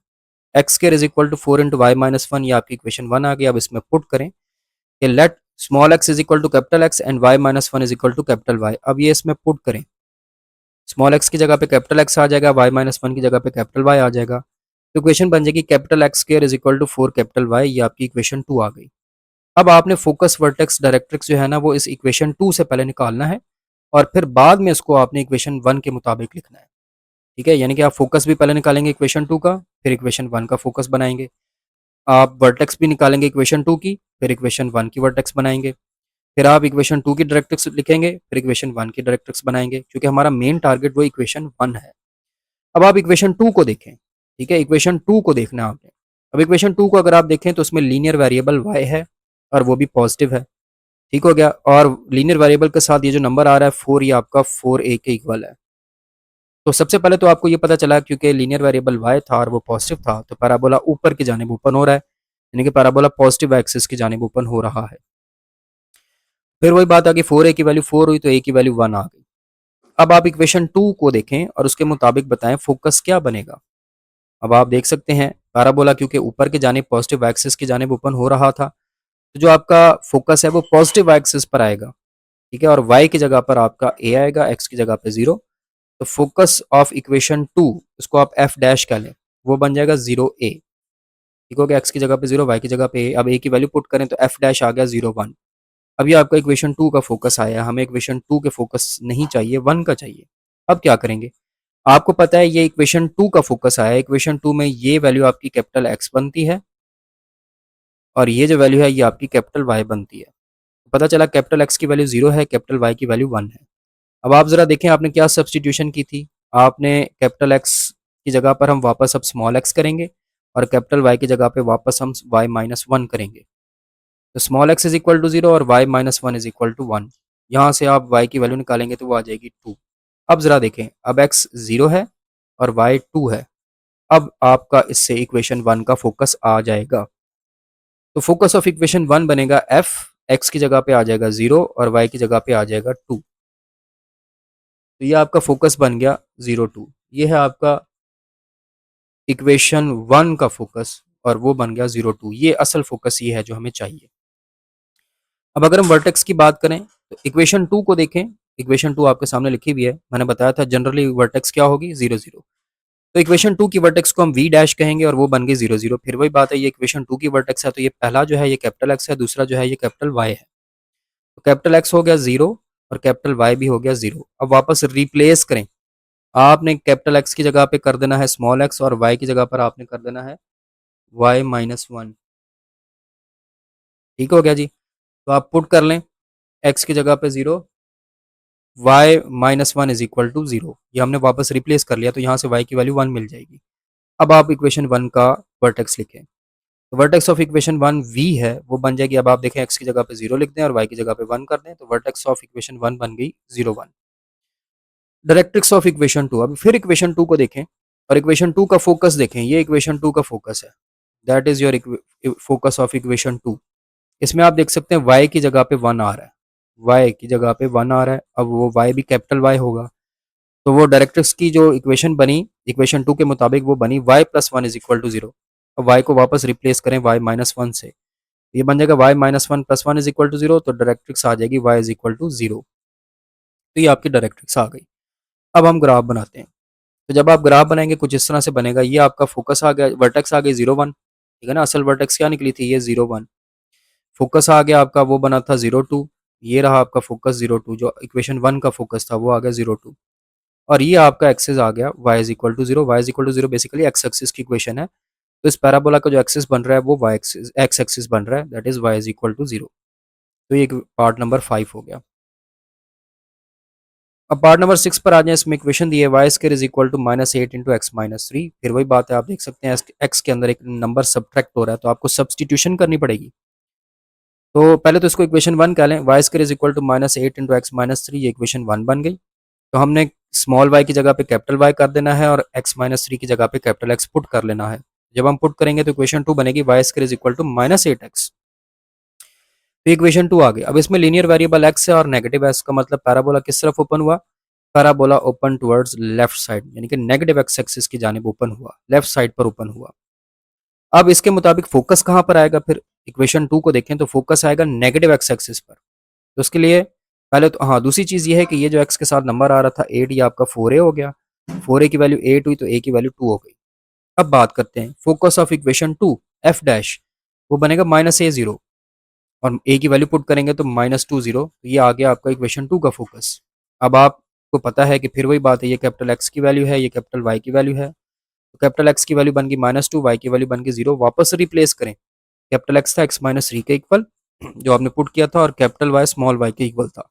X square is equal to 4 into Y minus 1, ये आपकी इक्वेशन 1 आ गई। अब इसमें पुट करें कि let small x is equal to capital X and y minus 1 is equal to capital Y। अब ये इसमें पुट करें, स्मॉल x की जगह पे कैपिटल X आ जाएगा, y माइनस 1 की जगह पे कैपिटल Y आ जाएगा। तो इक्वेशन बन जाएगी capital x square is equal to 4 capital y, ये आपकी इक्वेशन 2 आ गई। अब आपने फोकस वर्टेक्स डायरेक्ट्रिक्स जो है ना वो इस इक्वेशन 2 से पहले निकालना है, और फिर बाद में इसको आपने इक्वेशन 1 के मुताबिक लिखना है। ठीक है, यानी कि आप फोकस भी पहले निकालेंगे इक्वेशन 2 का, फिर इक्वेशन 1 का फोकस बनाएंगे। आप वर्टेक्स भी निकालेंगे इक्वेशन 2 की, फिर इक्वेशन 1 की वर्टेक्स बनाएंगे। फिर आप इक्वेशन 2 की डायरेक्ट्रिक्स लिखेंगे, फिर इक्वेशन 1 की डायरेक्ट्रिक्स बनाएंगे, क्योंकि हमारा मेन टारगेट वो इक्वेशन 1 है। अब आप इक्वेशन 2 को देखें। ठीक है, इक्वेशन 2 को देखना है आपने। अब इक्वेशन 2 को अगर आप देखें तो उसमें लीनियर वेरिएबल y है और वो भी पॉजिटिव है। ठीक हो गया, और लीनियर वेरिएबल के साथ ये जो नंबर आ रहा है 4, ये आपका 4a के इक्वल है। तो सबसे पहले तो आपको ये पता चला क्योंकि लीनियर वेरिएबल y था और वो पॉजिटिव था, तो पैराबोला ऊपर की जानिब ओपन हो रहा है, यानी कि पैराबोला पॉजिटिव एक्सिस की जानिब ओपन हो रहा है। फिर वही बात आ गई, 4a की वैल्यू 4 हुई तो a की वैल्यू 1 आ गई। अब आप इक्वेशन 2 को देखें और उसके मुताबिक बताएं फोकस क्या बनेगा। अब आप देख सकते हैं पैराबोला क्योंकि ऊपर की जानिब पॉजिटिव एक्सिस की जानिब ओपन हो रहा था, तो जो आपका फोकस है वो पॉजिटिव एक्सिस पर आएगा। ठीक है, और y की जगह पर आपका a आएगा, x की जगह पे 0। तो फोकस ऑफ इक्वेशन 2, इसको आप f डैश कह लें, वो बन जाएगा 0a। ठीक हो गया, x की जगह पे 0, y की जगह पे a। अब a की वैल्यू पुट करें तो f डैश आ गया 0 1। अब ये आपका इक्वेशन 2 का फोकस आया, हमें इक्वेशन 2 के फोकस नहीं चाहिए, 1 का चाहिए। अब क्या करेंगे, आपको पता है ये इक्वेशन 2 का फोकस आया, इक्वेशन 2 में ये वैल्यू आपकी कैपिटल x बनती है और ये जो वैल्यू है ये आपकी कैपिटल y बनती है। पता चला कैपिटल x की वैल्यू 0 है, कैपिटल y की वैल्यू 1 है। अब आप ज़रा देखें आपने क्या सब्स्टिट्यूशन की थी, आपने कैपिटल X की जगह पर हम वापस अब स्मॉल x करेंगे और कैपिटल Y की जगह पे वापस हम y माइनस 1 करेंगे। तो small x is equal to 0 और y minus 1 is equal to 1। यहाँ से आप y की वैल्यू निकालेंगे तो वो आ जाएगी 2। अब ज़रा देखें, अब x 0 है और y 2 है। अब आपका इससे इक्वेशन 1 का फोकस आ जाएगा। तो फोकस ऑफ इक्वेशन 1 बनेगा f, x की जगह पे आ जाएगा 0 और y की जगह पे आ जाएगा 2। तो ये आपका फोकस बन गया 0 2। ये है आपका इक्वेशन 1 का फोकस और वो बन गया 0 2। ये असल फोकस ये है जो हमें चाहिए। अब अगर हम वर्टेक्स की बात करें तो इक्वेशन 2 को देखें, इक्वेशन 2 आपके सामने लिखी हुई है, मैंने बताया था जनरली वर्टेक्स क्या होगी 0 0। तो इक्वेशन 2 की वर्टेक्स को हम v डैश कहेंगे और वो बन गई 0 0। फिर वही बात है, ये इक्वेशन 2 की वर्टेक्स है तो ये पहला जो है ये कैपिटल एक्स है, दूसरा जो है ये कैपिटल वाई है। तो कैपिटल एक्स हो गया 0 और कैपिटल वाई भी हो गया 0। अब वापस रिप्लेस करें, आपने कैपिटल एक्स की जगह पे कर देना है स्मॉल एक्स और वाई की जगह पर आपने कर देना है वाई माइनस 1। ठीक हो गया जी। तो आप पुट कर लें एक्स की जगह पे 0, y minus 1 is equal to 0। ये हमने वापस रिप्लेस कर लिया तो यहाँ से वाई की वैल्यू 1 मिल जाएगी। अब आप इक्वेशन 1 का वर्टेक्स लिखें, तो वर्टेक्स ऑफ इक्वेशन 1 v है, वो बन जाएगी। अब आप देखें x की जगह पे 0 लिख दें और y की जगह पे 1 कर दें तो वर्टेक्स ऑफ इक्वेशन 1 बन गई 0 1। डायरेक्ट्रिक्स ऑफ इक्वेशन 2, अब फिर इक्वेशन 2 को देखें और इक्वेशन 2 का फोकस देखें, ये इक्वेशन 2 का फोकस है, that is your focus of equation 2। इसमें आप देख सकते हैं y की जगह पे 1 आ रहा है, y की जगह पे 1 आ रहा है। अब वो y भी कैपिटल Y होगा, तो वो डायरेक्ट्रिक्स की जो इक्वेशन बनी इक्वेशन 2 के मुताबिक वो बनी y plus 1 is equal to 0। अब y को वापस रिप्लेस करें y माइनस 1 से, ये बन जाएगा y minus 1 plus 1 is equal to 0। तो डायरेक्ट्रिक्स आ जाएगी y इज इक्वल टू 0। तो ये आपकी डायरेक्ट्रिक्स आ गई। अब हम ग्राफ बनाते हैं, तो जब आप ग्राफ बनाएंगे कुछ इस तरह से बनेगा। ये आपका फोकस आ गया, वर्टेक्स आ गई 0 1, ठीक है ना, असल वर्टेक्स क्या निकली थी ये 0 1। फोकस आ गया आपका, वो बना था 0 2, ये रहा आपका फोकस 0 2, जो इक्वेशन 1 का फोकस था वो आ गया 0 2। और ये आपका एक्सिस आ गया y is equal to 0। y is equal to 0 basically x axis की इक्वेशन है। तो इस पैराबोला का जो एक्सिस बन रहा है वो y एक्सिस एक्स एक्सिस बन रहा है, that is y is equal to 0। तो ये पार्ट नंबर 5 हो गया। अब पार्ट नंबर 6 पर आ जाए, इसमें इक्वेशन दी है y square is equal to minus 8 into x minus 3। फिर वही बात है, आप देख सकते हैं एक्स के अंदर एक नंबर सब्ट्रैक्ट हो रहा है तो आपको सब्सटीट्यूशन करनी पड़ेगी। तो पहले तो इसको इक्वेशन 1 कह लें, y square is equal to minus 8 into x minus 3, ये इक्वेशन 1 बन गई। तो हमने स्मॉल y की जगह पे कैपिटल Y कर देना है और x माइनस 3 की जगह पे कैपिटल X पुट कर लेना है। जब हम पुट करेंगे तो इक्वेशन 2 बनेगी y square is equal to minus 8x। तो इक्वेशन 2 आ गई। अब इसमें लीनियर वेरिएबल x है और नेगेटिव x का मतलब पैराबोला किस तरफ ओपन हुआ, parabola open towards left side, यानी कि नेगेटिव एक्स एक्सिस की जानिब ओपन हुआ, लेफ्ट साइड पर ओपन हुआ। अब इसके मुताबिक फोकस कहाँ पर आएगा, फिर इक्वेशन 2 को देखें तो फोकस आएगा नेगेटिव एक्स एक्सिस पर। तो उसके लिए पहले तो हाँ, दूसरी चीज़ ये है कि ये जो x के साथ नंबर आ रहा था 8, ये आपका 4a हो गया, 4a की वैल्यू 8 हुई तो a की वैल्यू 2 हो गई। अब बात करते हैं focus of equation 2 f dash, वो बनेगा माइनस a 0 और a की वैल्यू पुट करेंगे तो माइनस 2 0। तो ये आ गया आपका इक्वेशन 2 का फोकस। अब आपको पता है कि फिर वही बात है, ये कैपिटल x की वैल्यू है, ये कैपिटल y की वैल्यू है। तो कैपिटल x की वैल्यू बन गई माइनस 2, y की वैल्यू बन गई 0। वापस रिप्लेस करें, कैपिटल x था x माइनस 3 के इक्वल जो आपने पुट किया था और कैपिटल y स्मॉल y के इक्वल था।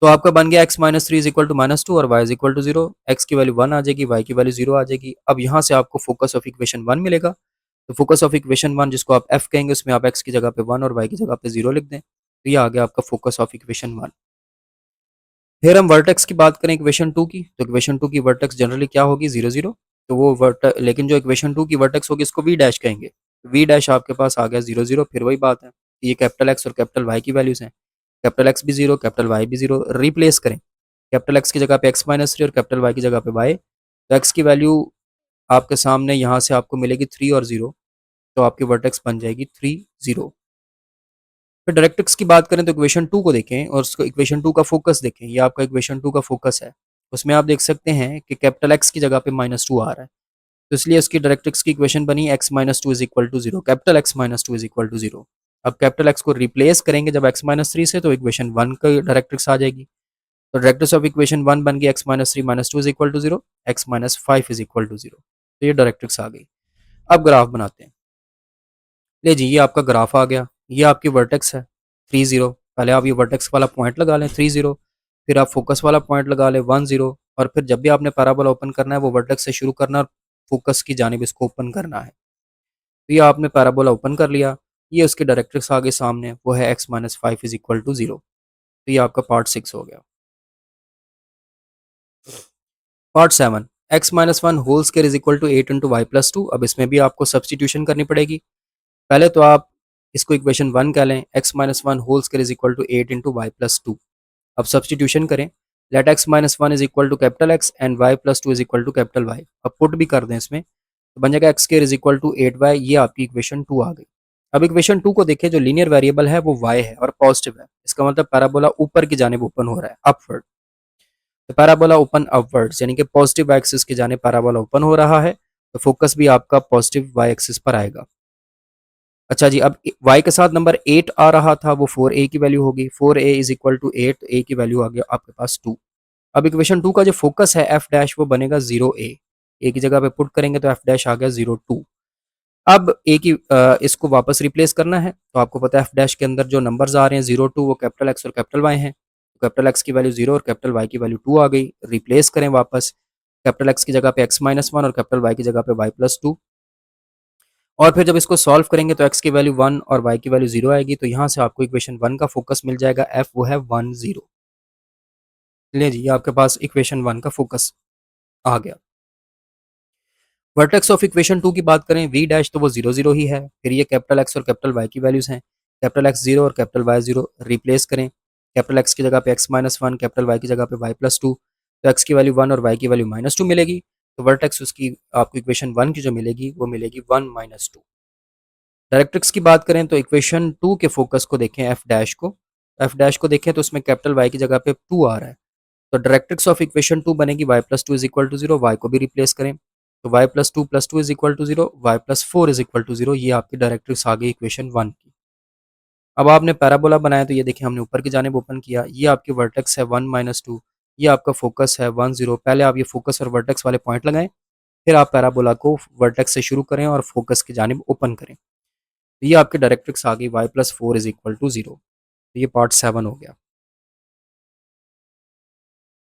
तो आपका बन गया x minus 3 is equal to minus 2 और y is equal to 0। x की वैल्यू 1 आ जाएगी, y की वैल्यू 0 आ जाएगी। अब यहाँ से आपको फोकस ऑफ इक्वेशन 1 मिलेगा। तो फोकस ऑफ इक्वेशन 1 जिसको आप f कहेंगे, उसमें आप x की जगह पे 1 और y की जगह पे 0 लिख दें। तो ये आ गया आपका फोकस ऑफ इक्वेशन 1। फिर हम वर्टेक्स की बात करें इक्वेशन 2 की, तो इक्वेशन 2 की वर्टेक्स जनरली क्या होगी 0 0। तो वो लेकिन जो इक्वेशन 2 की वर्टेक्स होगी इसको v डैश कहेंगे। v डैश आपके पास आ गया 0 0। फिर वही बात है, ये कैपिटल x और कैपिटल y की वैल्यूज हैं, कैपिटल x भी 0 कैपिटल y भी 0। रिप्लेस करें, कैपिटल x की जगह पे x माइनस 3 और कैपिटल y की जगह पे y। तो x की वैल्यू आपके सामने यहाँ से आपको मिलेगी 3 और 0, तो आपकी वर्टेक्स बन जाएगी 3 0। फिर डायरेक्ट्रिक्स की बात करें तो इक्वेशन 2 को देखें और उसको इक्वेशन 2 का फोकस देखें। ये आपका इक्वेशन 2 का फोकस है, उसमें आप देख सकते हैं कि कैपिटल x की जगह पे माइनस 2 आ रहा है। तो इसलिए उसकी डायरेक्ट्रिक्स की इक्वेशन बनी x minus two is equal to zero, capital x minus two is equal to zero. अब कैपिटल x को रिप्लेस करेंगे जब x माइनस थ्री से, तो इक्वेशन वन का डायरेक्ट्रिक्स आ जाएगी। तो डायरेक्ट्रिक्स ऑफ इक्वेशन वन बन गई x minus three minus two is equal to zero, x minus five is equal to zero. तो ये डायरेक्ट्रिक्स आ गई। अब ग्राफ बनाते हैं। ले जी, ये आपका ग्राफ आ गया, ये आपकी वर्टेक्स है 30। पहले आप ये वर्टेक्स वाला पॉइंट लगा लें 30, फिर आप फोकस वाला पॉइंट लगा लें 10, और फिर जब भी आपने पैराबोला ओपन करना है वो वर्टेक्स से शुरू करना और फोकस की जानिब इसको ओपन करना है। तो ये आपने पैराबोला ओपन कर लिया, ये उसकी डायरेक्ट्रिक्स आ गई सामने, वो है x minus five is equal to zero. तो ये आपका पार्ट 6 हो गया। Part 7, x minus one whole square is equal to eight into y plus two. अब इसमें भी आपको सब्सटीट्यूशन करनी पड़ेगी। पहले तो आप इसको इक्वेशन वन कह लें, x minus one whole square is equal to eight into y plus two. अब सब्सटीट्यूशन करें, let x minus one is equal to capital X and y plus two is equal to capital Y. अब put भी कर दें इसमें, तो बन जाएगा x square is equal to eight y. ये आपकी इक्वेशन टू आ गई। अब इक्वेशन टू को देखिए, जो लीनियर वेरिएबल है वो y है और पॉजिटिव है, इसका मतलब पैराबोला ऊपर की जानिब ओपन हो रहा है, अपवर्ड। तो पैराबोला ओपन अपवर्ड्स, यानी कि पॉजिटिव एक्सिस की जानिब पैराबोला ओपन हो रहा है, तो फोकस भी आपका पॉजिटिव y एक्सिस पर आएगा। अच्छा जी, अब y के साथ नंबर 8 आ रहा था, वो 4a की वैल्यू होगी, 4a is equal to 8, a की वैल्यू आ गया आपके पास 2। अब इक्वेशन 2 का जो फोकस है f डैश, वो बनेगा 0a, a की जगह पे पुट करेंगे तो f डैश आ गया 0 2। अब a की इसको वापस रिप्लेस करना है, तो आपको पता है f डैश के अंदर जो नंबर्स आ रहे हैं 0 2, वो कैपिटल x और कैपिटल y हैं। तो कैपिटल x की वैल्यू 0 और कैपिटल y की वैल्यू 2 आ गई। रिप्लेस करें वापस, कैपिटल x की जगह पे x माइनस वन और कैपिटल y की जगह पे y प्लस टू। और फिर जब इसको सॉल्व करेंगे तो x की वैल्यू 1 और y की वैल्यू 0 आएगी। तो यहाँ से आपको इक्वेशन 1 का फोकस मिल जाएगा, f वो है 1 0। ले जी, ये आपके पास इक्वेशन 1 का फोकस आ गया। वर्टेक्स ऑफ इक्वेशन 2 की बात करें, v डैश, तो वो 0 0 ही है। फिर ये कैपिटल x और कैपिटल y की वैल्यूज हैं, कैपिटल x 0 और कैपिटल y 0। रिप्लेस करें, कैपिटल x की जगह पे x minus one, capital y की जगह पे y प्लस टू। तो x की वैल्यू 1 और y की वैल्यू माइनस टू मिलेगी। तो वर्टेक्स उसकी आपको इक्वेशन 1 की जो मिलेगी वो मिलेगी 1 माइनस टू। डायरेक्ट्रिक्स की बात करें तो इक्वेशन 2 के फोकस को देखें, एफ डैश को, एफ डैश को देखें तो उसमें कैपिटल वाई की जगह पे 2 आ रहा है। तो डायरेक्ट्रिक्स ऑफ इक्वेशन 2 बनेगी y plus two is equal to zero, वाई को भी रिप्लेस करें तो y plus two is equal to zero, y plus four is equal to zero. ये आपकी डायरेक्ट्रिक्स आ गई इक्वेशन 1 की। अब आपने पैराबोला बनाया, तो ये देखिए हमने ऊपर की जानिब ओपन किया, ये आपकी वर्टेक्स है 1 माइनस टू, ये आपका फोकस है 1 0। पहले आप ये फोकस और वर्टेक्स वाले पॉइंट लगाएं, फिर आप पैराबोला को वर्टेक्स से शुरू करें और फोकस की जानिब ओपन करें। तो ये आपकी डायरेक्ट्रिक्स आ गई y plus four is equal to zero. तो ये पार्ट 7 हो गया।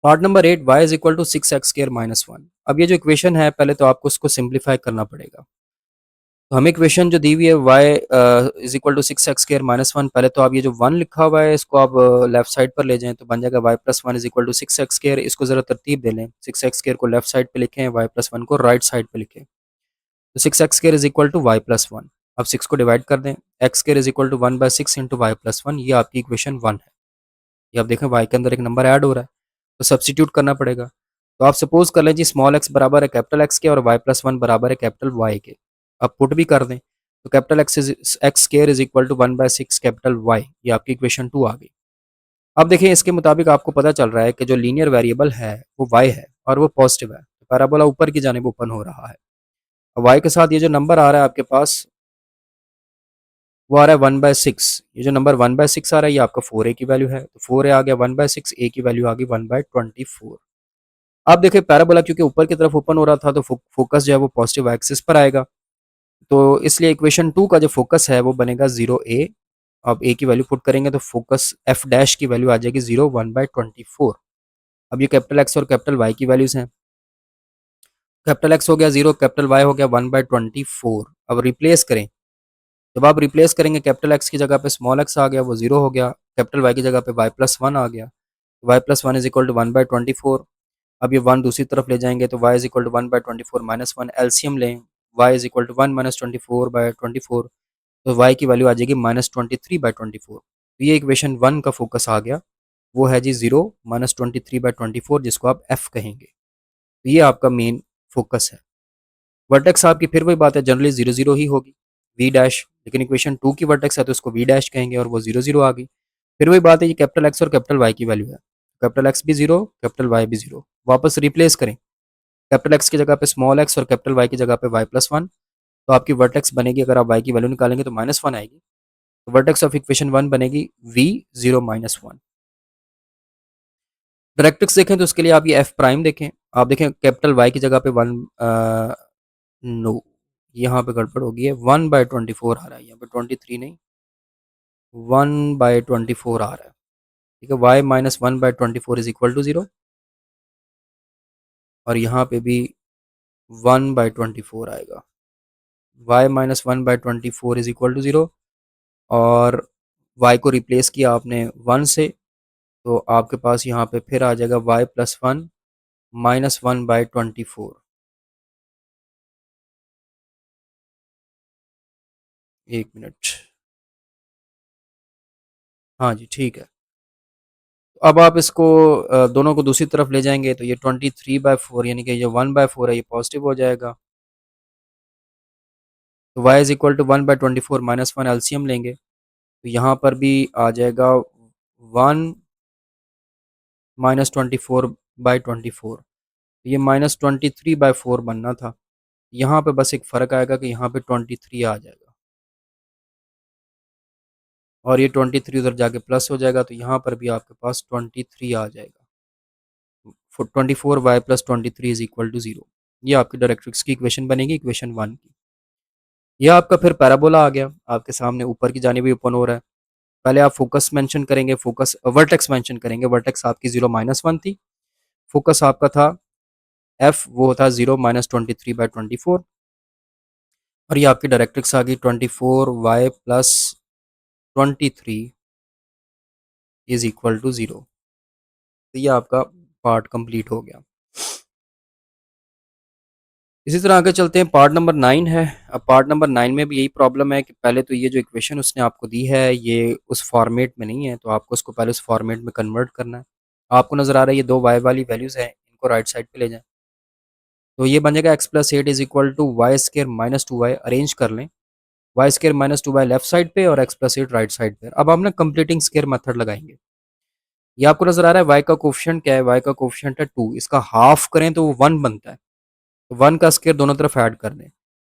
Part number 8, y is equal to six x square minus one. अब ये जो इक्वेशन है, पहले तो आपको उसको सिंप्लीफाई करना पड़ेगा। तो हमें इक्वेशन जो दी हुई है y is equal to six x square minus one, पहले तो आप ये जो 1 लिखा हुआ है इसको आप लेफ्ट साइड पर ले जाएं, तो बन जाएगा y plus one is equal to six x square. इसको जरा तरतीब दे लें, सिक्स एक्स स्क्र को लेफ्ट साइड पे लिखें, y प्लस वन को राइट साइड पे लिखें। तो six x square is equal to y plus one. अब 6 को डिवाइड कर दें, x square is equal to 1/6 into y plus one. ये आपकी इक्वेशन 1 है। ये आप देखें y के अंदर एक नंबर ऐड हो रहा है, तो सब्स्टिट्यूट करना पड़ेगा। तो आप सपोज कर लें जी, स्मॉल x बराबर है कैपिटल x के और y प्लस वन बराबर है कैपिटल y के। अब पुट भी कर दें, तो capital X square is equal to 1/6 capital y। ये आपकी इक्वेशन 2 आ गई। अब देखिए, इसके मुताबिक आपको पता चल रहा है कि जो लीनियर वेरिएबल है वो y है और वो पॉजिटिव है, तो पैराबोला ऊपर की जानिब ओपन हो रहा है। y के साथ ये जो नंबर आ रहा है आपके पास, वो आ रहा है 1/6। ये जो नंबर 1/6 आ रहा है, ये आपका 4a की वैल्यू है, तो 4a आ गया 1/6, a की वैल्यू आ गई 1/24। आप देखिए पैराबोला क्योंकि ऊपर की तरफ ओपन हो रहा था, तो फोकस जो है वो पॉजिटिव एक्सिस पर आएगा। तो इसलिए इक्वेशन 2 का जो फोकस है वो बनेगा 0a। अब a की वैल्यू पुट करेंगे तो फोकस f डैश की वैल्यू आ जाएगी 0 1/24। अब ये कैपिटल x और कैपिटल y की वैल्यूज हैं, कैपिटल x हो गया 0, कैपिटल y हो गया 1/24। अब रिप्लेस करें, जब आप रिप्लेस करेंगे कैपिटल एक्स की जगह पे स्मॉल एक्स आ गया, वो 0 हो गया। कैपिटल वाई की जगह पे वाई प्लस वन आ गया, Y plus one is equal to 1/24। अब ये 1 दूसरी तरफ ले जाएंगे तो Y is equal to 1/24 minus one. LCM लें, Y is equal to 1 minus 24/24, तो वाई की वैल्यू आ जाएगी -23/24। तो ये इक्वेशन 1 का फोकस आ गया, वो है जी 0 -23/24, जिसको आप एफ कहेंगे। तो ये आपका मेन फोकस है। वर्टेक्स आपकी फिर वही बात है, जनरली 0 0 ही होगी, वी डैश, लेकिन इक्वेशन 2 की वर्टेक्स है तो उसको वी डैश कहेंगे और वो 0 0 आ गई। फिर वही बात है, ये कैपिटल एक्स और कैपिटल वाई की वैल्यू है, कैपिटल एक्स भी 0, कैपिटल वाई भी 0। वापस रिप्लेस करें, कैपिटल एक्स की जगह पे स्मॉल एक्स और कैपिटल वाई की जगह पे वाई प्लस वन। तो आपकी वर्टेक्स बनेगी, अगर आप वाई की वैल्यू निकालेंगे तो माइनस वन आएगी। तो वर्टेक्स ऑफ इक्वेशन वन बनेगी we zero minus one. Directrix देखें तो उसके लिए आप ये एफ प्राइम देखें, आप देखें कैपिटल वाई की जगह पे वन, नो यहाँ पे गड़बड़ हो गई है, 1/24 आ रहा है, यहाँ पे 23 नहीं 1/24 आ रहा है। ठीक है, y minus 1/24 is equal to 0, और यहाँ पे भी 1/24 आएगा। y minus 1/24 is equal to 0, और y को रिप्लेस किया आपने 1 से, तो आपके पास यहाँ पे फिर आ जाएगा y प्लस वन माइनस 1/24। एक मिनट, हाँ जी ठीक है। अब आप इसको दोनों को दूसरी तरफ ले जाएंगे तो ये 23/4 यानी कि ये 1/4 है, ये पॉजिटिव हो जाएगा। तो y is equal to 1/24 minus one, LCM लेंगे तो यहाँ पर भी आ जाएगा 1 माइनस 24/24। ये माइनस 23/4 बनना था, यहाँ पे बस एक फ़र्क आएगा कि यहाँ पे 23 आ जाएगा, और ये 23 उधर जाके प्लस हो जाएगा, तो यहाँ पर भी आपके पास 23 आ जाएगा। 24y plus 23 is equal to 0। ये आपकी डायरेक्ट्रिक्स की इक्वेशन बनेगी, इक्वेशन वन की। यह आपका फिर पैराबोला आ गया आपके सामने, ऊपर की जानिब भी ओपन हो रहा है। पहले आप फोकस मेंशन करेंगे, फोकस वर्टेक्स मेंशन करेंगे। वर्टेक्स आपकी 0 माइनस वन थी, फोकस आपका था एफ, वो था 0 माइनस 23/24, और ये आपकी डायरेक्ट्रिक्स आ गई 24y plus 23 is equal to 0। तो ये आपका पार्ट कंप्लीट हो गया। इसी तरह आगे चलते हैं, पार्ट नंबर 9 है। अब पार्ट नंबर 9 में भी यही प्रॉब्लम है कि पहले तो ये जो इक्वेशन उसने आपको दी है ये उस फॉर्मेट में नहीं है, तो आपको उसको पहले उस फॉर्मेट में कन्वर्ट करना है। आपको नज़र आ रहा है ये दो वाई वाली वैल्यूज़ हैं, इनको राइट साइड पे ले जाएं, तो ये बन जाएगा x plus eight is equal to y square minus two y. Arrange कर लें, y square minus two y left side पे और x plus eight right side पे। अब हम ना कंप्लीटिंग स्केयर मेथड लगाएंगे। ये आपको नज़र आ रहा है वाई का कोफिशिएंट क्या है, वाई का कोफिशिएंट है 2, इसका हाफ करें तो वो 1 बनता है, तो 1 का स्केयर दोनों तरफ ऐड कर दें।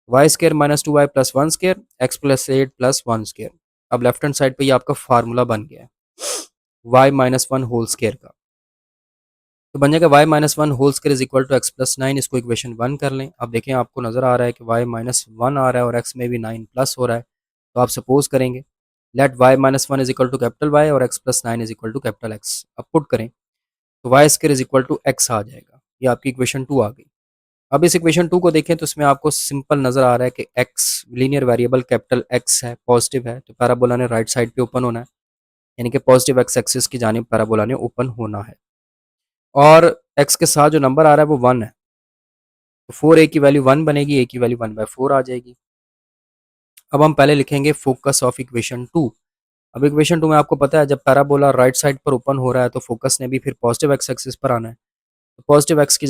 Y square minus two y plus one square x plus eight plus one square. अब लेफ्ट हैंड साइड पे ये आपका फार्मूला बन गया है y minus one whole square का, तो बन जाएगा y minus one whole square is equal to x plus nine. इसको इक्वेशन वन कर लें। अब देखें आपको नज़र आ रहा है कि वाई माइनस वन आ रहा है और एक्स में भी नाइन प्लस हो रहा है, तो आप सपोज करेंगे let Y minus one is equal to capital Y और x plus nine is equal to capital X. अब पुट करें तो Y square is equal to X आ जाएगा। ये आपकी इक्वेशन टू आ गई। अब इस इक्वेशन टू को देखें तो इसमें आपको सिंपल नज़र आ रहा है कि x linear variable capital x है, पॉजिटिव है, तो पैराबोला ने राइट साइड पे ओपन होना है, यानी कि पॉजिटिव एक्स एक्सिस की जानिब पैराबोला ने ओपन होना है, और एक्स के साथ जो नंबर आ रहा है वो वन है, तो फोर ए की वैल्यू वन बनेगी, ए की वैल्यू 1/4 आ जाएगी। अब हम पहले लिखेंगे फोकस ऑफ इक्वेशन टू। अब इक्वेशन टू में आपको पता है जब पैराबोला राइट साइड पर ओपन हो रहा है तो फोकस ने भी फिर पॉजिटिव एक्स एक्सिस पर आना है, तो पॉजिटिव एक्स की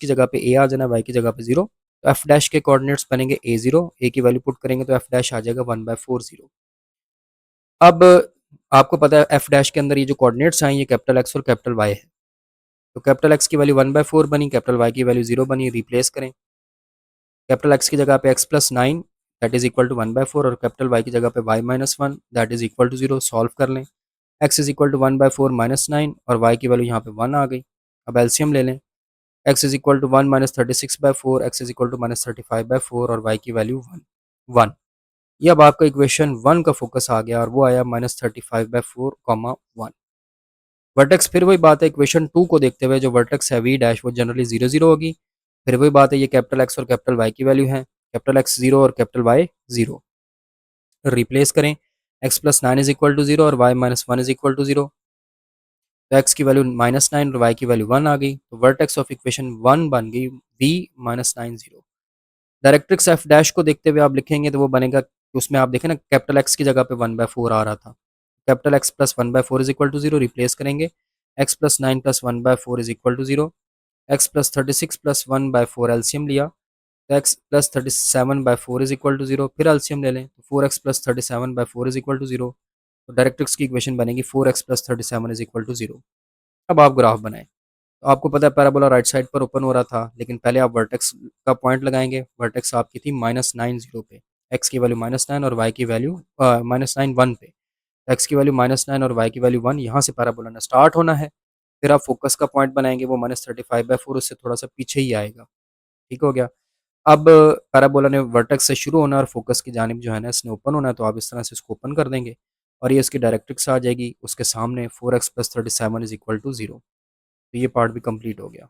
जगह पे ए आ जाना है, वाई की जगह पे 0। तो एफ डैश के कोऑर्डिनेट्स बनेंगे a0, ए की वैल्यू पुट करेंगे तो एफ डैश आ जाएगा 1/4 0। अब आपको पता है एफ डैश के अंदर ये जो कोऑर्डिनेट्स आए ये कैपिटल एक्स और कैपिटल वाई है, तो कैपिटल एक्स की वैल्यू 1/4 बनी, कैपिटल वाई की वैल्यू 0 बनी। रिप्लेस करें, कैपिटल एक्स की जगह पे x plus nine that is equal to 1/4, और कैपिटल वाई की जगह पे y minus one that is equal to 0। Solve कर लें, x is equal to 1/4 minus nine और वाई की वैल्यू यहाँ पे 1 आ गई। अब एलसीएम ले लें, x is equal to 1 minus 36/4, x is equal to minus 35/4 और वाई की वैल्यू 1। ये अब आपका इक्वेशन वन का फोकस आ गया और वो आया -35/4, 1। वर्टेक्स फिर वही बात है, इक्वेशन टू को देखते हुए जो वर्टेक्स है वी डैश वो जनरली 0 0 होगी। फिर वही बात है, ये कैपिटल एक्स और कैपिटल वाई की वैल्यू है, कैपिटल एक्स 0 और कैपिटल वाई 0। रिप्लेस करें, x plus nine is equal to 0 और y minus one is equal to 0, तो एक्स की वैल्यू -9 और वाई की वैल्यू 1 आ गई, तो वर्टेक्स ऑफ इक्वेशन वन बन गई वी -9 0। डायरेक्ट्रिक्स एफ डैश को देखते हुए आप लिखेंगे तो वो बनेगा, उसमें आप देखें ना कैपिटल एक्स की जगह पे 1/4 आ रहा था, capital X plus 1/4 is equal to 0। Replace करेंगे, X plus nine plus 1/4 is equal to 0, X plus 36 plus 1/4 LCM लिया, तो X plus 37/4 is equal to 0। फिर एलसीएम ले लें तो 4x plus 37/4 is equal to 0, तो डायरेक्ट्रिक्स की इक्वेशन बनेगी 4x plus 37 is equal to 0। अब आप ग्राफ बनाएं, तो आपको पता है पैराबोला राइट साइड पर ओपन हो रहा था, लेकिन पहले आप वर्टेक्स का पॉइंट लगाएंगे। वर्टेक्स आपकी थी -9 0 पे, एक्स की वैल्यू -9 और वाई की वैल्यू -9 1 पे। एक्स की वैल्यू -9 और वाई की वैल्यू 1, यहाँ से पैराबोला ने स्टार्ट होना है। फिर आप फोकस का पॉइंट बनाएंगे, वो -35/4, उससे थोड़ा सा पीछे ही आएगा। ठीक हो गया। अब पैराबोला ने वर्टेक्स से शुरू होना और फोकस की जानिब जो है ना इसने ओपन होना है, तो आप इस तरह से इसको ओपन कर देंगे और ये इसकी डायरेक्ट्रिक्स आ जाएगी। उसके सामने 4x + 37 = 0। तो ये पार्ट भी कंप्लीट हो गया।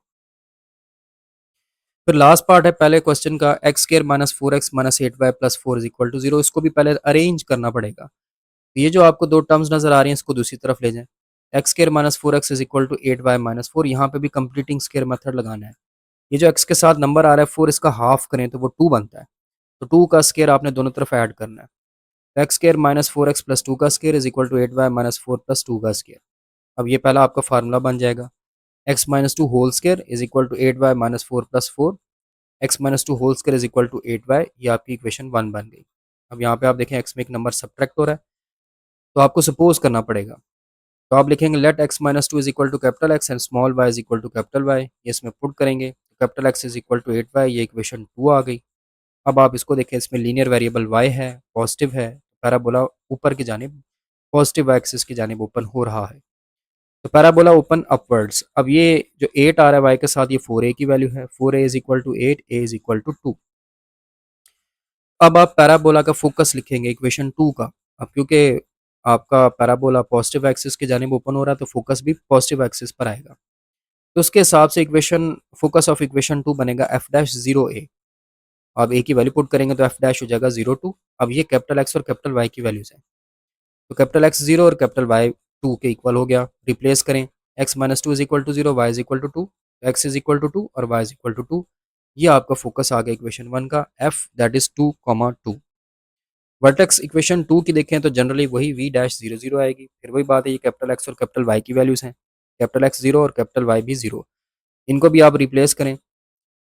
फिर लास्ट पार्ट है पहले क्वेश्चन का, x² - 4x - 8y + 4 = 0। इसको भी पहले अरेंज करना पड़ेगा। तो ये जो आपको दो टर्म्स नजर आ रही हैं, इसको दूसरी तरफ ले जाएं। x² - 4x = 8y - 4। यहाँ पे भी कंप्लीटिंग स्क्वायर मेथड लगाना है। ये जो x के साथ नंबर आ रहा है 4, इसका हाफ करें तो वो 2 बनता है। तो 2 का स्क्वायर आपने दोनों तरफ ऐड करना है। x² - 4x + 2 का स्क्वायर = 8y - 4 + 2 का स्क्वायर। अब ये पहला आपका फार्मूला बन जाएगा। x - 2 whole square = 8y - 4 + 4। x - 2 whole square = 8y। ये आपकी इक्वेशन 1 बन गई। अब यहाँ पे आप देखें x में एक नंबर सब्ट्रैक्ट हो रहा है, तो आपको सपोज करना पड़ेगा। तो आप लिखेंगे let x - 2 = capital X and small y = capital Y। ये इसमें पुट करेंगे, कैपिटल X = 8y, ये इक्वेशन 2 आ गई। अब आप इसको देखें, इसमें लीनियर वेरिएबल y है, पॉजिटिव है, पैराबोला ऊपर की जानिब पॉजिटिव एक्सिस की जानिब ओपन हो रहा है। तो पैराबोला ओपन अपवर्ड्स। अब ये जो 8 आ रहा है y के साथ, ये 4a की वैल्यू है। 4a = 8, a = 2। अब आप पैराबोला का फोकस लिखेंगे इक्वेशन 2 का। अब क्योंकि आपका पैराबोला पॉजिटिव एक्सिस की जानिब ओपन हो रहा है, तो फोकस भी पॉजिटिव एक्सिस पर आएगा। तो उसके हिसाब से इक्वेशन फोकस ऑफ इक्वेशन 2 बनेगा f'(0a)। अब a की वैल्यू पुट करेंगे तो f' हो जाएगा 0 2। अब ये कैपिटल X और कैपिटल Y की वैल्यूज है, तो कैपिटल X 0 और कैपिटल Y 2 के इक्वल हो गया। रिप्लेस करें, x - 2 = 0, y = 2, x = 2 और y = 2। ये आपका फोकस आ गया इक्वेशन 1 का, f that is 2, 2। Vertex equation 2 की देखें तो जनरली वही v'00 आएगी। फिर वही बात है, ये कैपिटल X और कैपिटल Y की वैल्यूज हैं। कैपिटल X 0 और कैपिटल Y भी 0। इनको भी आप रिप्लेस करें,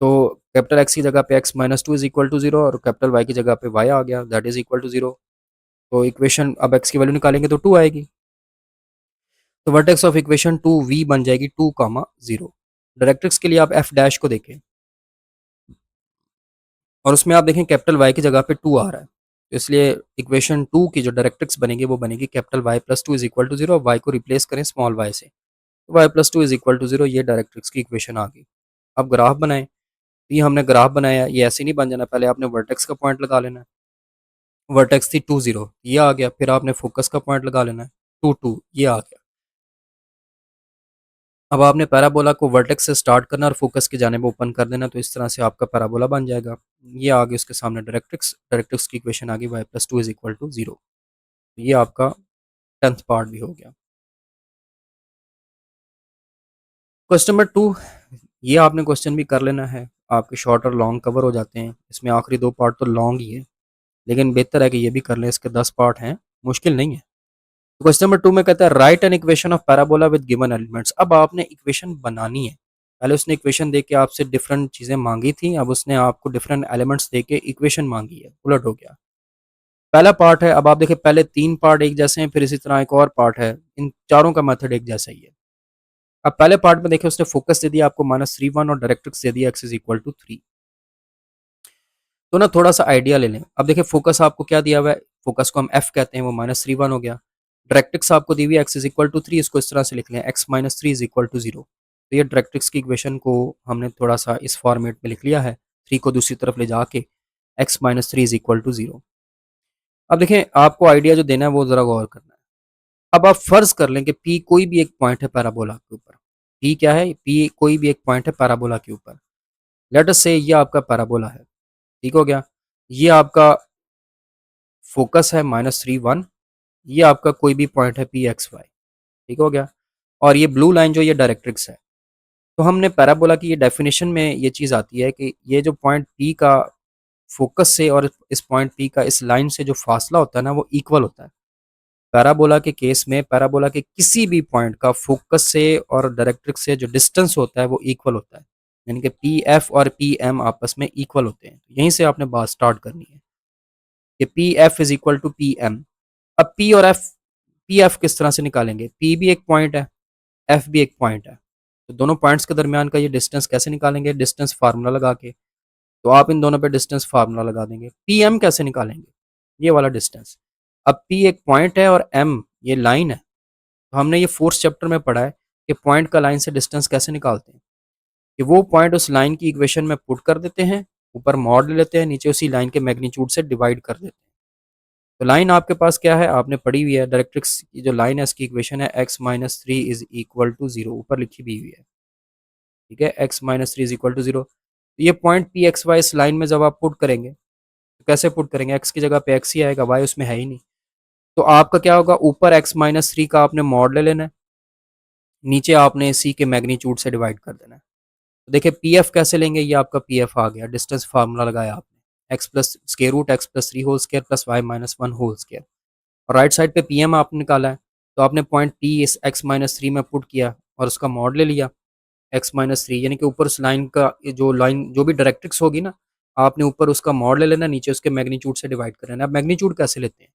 तो कैपिटल X की जगह पे x - 2 = 0 और कैपिटल Y की जगह पे y आ गया, दैट इज इक्वल टू 0। तो इक्वेशन अब x की वैल्यू निकालेंगे तो 2 आएगी। तो वर्टेक्स ऑफ इक्वेशन 2 v बन जाएगी 2, 0। डायरेक्ट्रिक्स के लिए आप f' को देखें और उसमें आप देखें कैपिटल Y की जगह पे 2 आ रहा है, तो इसलिए इक्वेशन 2 की जो डायरेक्ट्रिक्स बनेगी वो बनेगी कैपिटल Y + 2 = 0। y को रिप्लेस करें स्मॉल y से, तो y + 2 = 0। ये डायरेक्ट्रिक्स की इक्वेशन आ गई। अब ग्राफ बनाएं। ये हमने ग्राफ बनाया, ये ऐसे नहीं बन जाना, पहले आपने वर्टेक्स का पॉइंट लगा लेना है। वर्टेक्स थी 2 0, ये आ गया। फिर आपने फोकस का पॉइंट लगा लेना है 2 2, ये आ गया। अब आपने पैराबोला को वर्टेक्स से स्टार्ट करना और फोकस की जानिब ओपन कर देना, तो इस तरह से आपका पैराबोला बन जाएगा। ये आ गई उसके सामने डायरेक्ट्रिक्स। डायरेक्ट्रिक्स की इक्वेशन आ गई y + 2 = 0। ये आपका 10th पार्ट भी हो गया। क्वेश्चन नंबर 2, ये आपने क्वेश्चन भी कर लेना है। आपके शॉर्ट और लॉन्ग कवर हो जाते हैं, इसमें आखिरी 2 पार्ट तो लॉन्ग ही है, लेकिन बेहतर है कि ये भी कर लें। इसके 10 पार्ट हैं, मुश्किल नहीं है। क्वेश्चन नंबर 2 में कहता है right an equation of parabola with given elements. अब आपने इक्वेशन बनानी है। पहले उसने इक्वेशन दे के आपसे डिफरेंट चीजें मांगी थी, अब उसने आपको डिफरेंट एलिमेंट्स दे के इक्वेशन मांगी है, उलट हो गया। पहला पार्ट है, अब आप देखिए पहले 3 पार्ट एक जैसे हैं, फिर इसी तरह एक और पार्ट है, इन चारों का मेथड एक जैसा ही है। अब पहले पार्ट में देखिए उसने फोकस दे दिया आपको -3 1 और डायरेक्ट्रिक्स दे दिया x = 3। तो ना थोड़ा सा आइडिया ले लें। अब देखिए फोकस आपको क्या दिया हुआ है, फोकस को हम f कहते हैं, वो -3 1 हो गया। डायरेक्ट्रिक्स आपको दी हुई है x = 3, इसको इस तरह से लिख लें x - 3 = 0। तो ये डायरेक्ट्रिक्स की इक्वेशन को हमने थोड़ा सा इस फॉर्मेट में लिख लिया है, 3 को दूसरी तरफ ले जाके x - 3 = 0। अब देखें आपको आइडिया जो देना है वो जरा गौर करना है। अब आप फर्ज कर लें कि P कोई भी एक पॉइंट है पैराबोला के ऊपर। P क्या है? P कोई भी एक पॉइंट है पैराबोला के ऊपर। लेट अस से ये आपका पैराबोला है, ठीक हो गया। ये आपका फोकस है -3 1। ये आपका कोई भी पॉइंट है पी एक्स वाई, ठीक हो गया। और ये ब्लू लाइन जो ये डायरेक्ट्रिक्स है। तो हमने पैराबोला की ये डेफिनेशन में ये चीज़ आती है कि ये जो पॉइंट पी का फोकस से और इस पॉइंट पी का इस लाइन से जो फासला होता है ना, वो इक्वल होता है। पैराबोला के केस में पैराबोला के किसी भी पॉइंट का फोकस से और डायरेक्ट्रिक्स से जो डिस्टेंस होता है वो इक्वल होता है, यानी कि पी एफ और पी एम आपस में इक्वल होते हैं। यहीं से आपने बात स्टार्ट करनी है कि P F is equal to P M. अब पी और एफ, पी एफ किस तरह से निकालेंगे? पी भी एक पॉइंट है, एफ भी एक पॉइंट है। तो दोनों पॉइंट्स के दरमियान का ये डिस्टेंस कैसे निकालेंगे? डिस्टेंस फार्मूला लगा के। तो आप इन दोनों पे डिस्टेंस फार्मूला लगा देंगे। पीएम कैसे निकालेंगे? ये वाला डिस्टेंस। अब पी एक पॉइंट है और एम ये लाइन है। तो हमने ये फोर्थ चैप्टर में पढ़ा है कि पॉइंट का लाइन से डिस्टेंस कैसे निकालते हैं, कि वो पॉइंट उस लाइन की इक्वेशन में पुट कर देते हैं, ऊपर मॉड ले लेते हैं, नीचे उसी लाइन के मैग्नीट्यूड से डिवाइड कर देते हैं। तो लाइन आपके पास क्या है? आपने पढ़ी हुई है, डायरेक्ट्रिक्स की जो लाइन है इसकी इक्वेशन है x-3 इज इक्वल टू 0, ऊपर लिखी भी हुई है। ठीक है, x-3 इज इक्वल टू 0। ये पॉइंट पी एक्स वाई इस लाइन में जब आप पुट करेंगे, तो कैसे पुट करेंगे? x की जगह पे x ही आएगा, y उसमें है ही नहीं। तो आपका क्या होगा? ऊपर x-3 का आपने मॉड ले लेना है, नीचे आपने c के मैग्नीट्यूड से डिवाइड कर देना है। तो देखिए पी एफ कैसे लेंगे? ये आपका पी एफ आ गया, डिस्टेंस फार्मूला लगाया आपने, x plus square root x plus 3 whole square plus y minus 1 whole square. और राइट साइड पे पी एम आपने निकाला है, तो आपने पॉइंट पी इस x-3 में पुट किया और उसका मॉड ले लिया x-3, यानी कि ऊपर उस लाइन का जो लाइन जो भी डायरेक्ट्रिक्स होगी ना, आपने ऊपर उसका मॉड ले लेना, नीचे उसके मैग्नीट्यूड से डिवाइड कर लेना। अब मैग्नीट्यूड कैसे लेते हैं?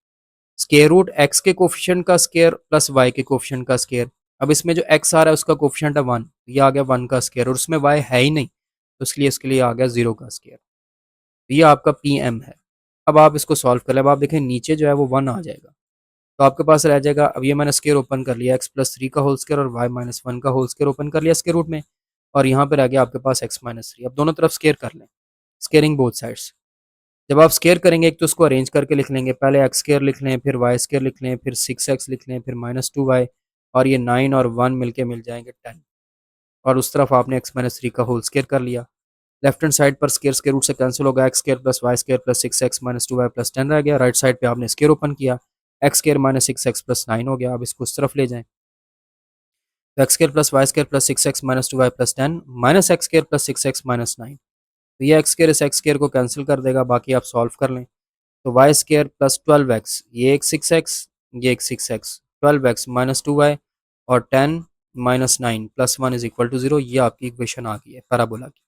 स्केयर रूट एक्स के कोफिशिएंट का स्केयर प्लस वाई के कोफिशिएंट का स्केयर। अब इसमें जो एक्स आ रहा है उसका कोफिशिएंट है 1, ये आ गया 1 का स्केयर, और उसमें वाई है ही नहीं, तो इसलिए इसके लिए आ गया 0 का स्केयर। तो ये आपका पी एम है। अब आप इसको सॉल्व कर ले, अब आप देखें नीचे जो है वो 1 आ जाएगा, तो आपके पास रह जाएगा, अब ये मैंने स्केयर ओपन कर लिया, x+3 का होल स्केयर और y-1 का होल स्केयर ओपन कर लिया स्केयर रूट में, और यहाँ पे रह गया आपके पास x-3। अब दोनों तरफ स्केयर कर लें, स्केयरिंग बोथ साइड्स। जब आप स्केयर करेंगे एक तो उसको अरेंज करके लिख लेंगे, पहले एक्स स्केयर लिख लें, फिर वाई स्केयर लिख लें, फिर 6x लिख लें, फिर -2y, और ये 9 और 1 मिलके मिल जाएंगे 10। और उस तरफ आपने x-3 का होल स्केयर कर लिया। लेफ्ट हैंड साइड पर स्केयर स्केयर रूट से कैंसिल होगा, x square plus y square plus 6x minus 2y plus 10 रह गया। राइट साइड पे आपने स्केयर ओपन किया, x square minus 6x plus 9 हो गया। अब इसको उस तरफ ले जाएं, तो x square plus y square plus 6x minus 2y plus 10 minus x square plus 6x minus 9। तो ये एक्स स्केयर इस एक्स स्केयर को कैंसिल कर देगा, बाकी आप सॉल्व कर लें। तो वाई स्केयर प्लस 12x, ये एक 6x, ये एक 6x, 12x माइनस 2y और 10 minus 9 plus 1 is equal to 0। ये आपकी इक्वेशन आ गई है पैराबोला की।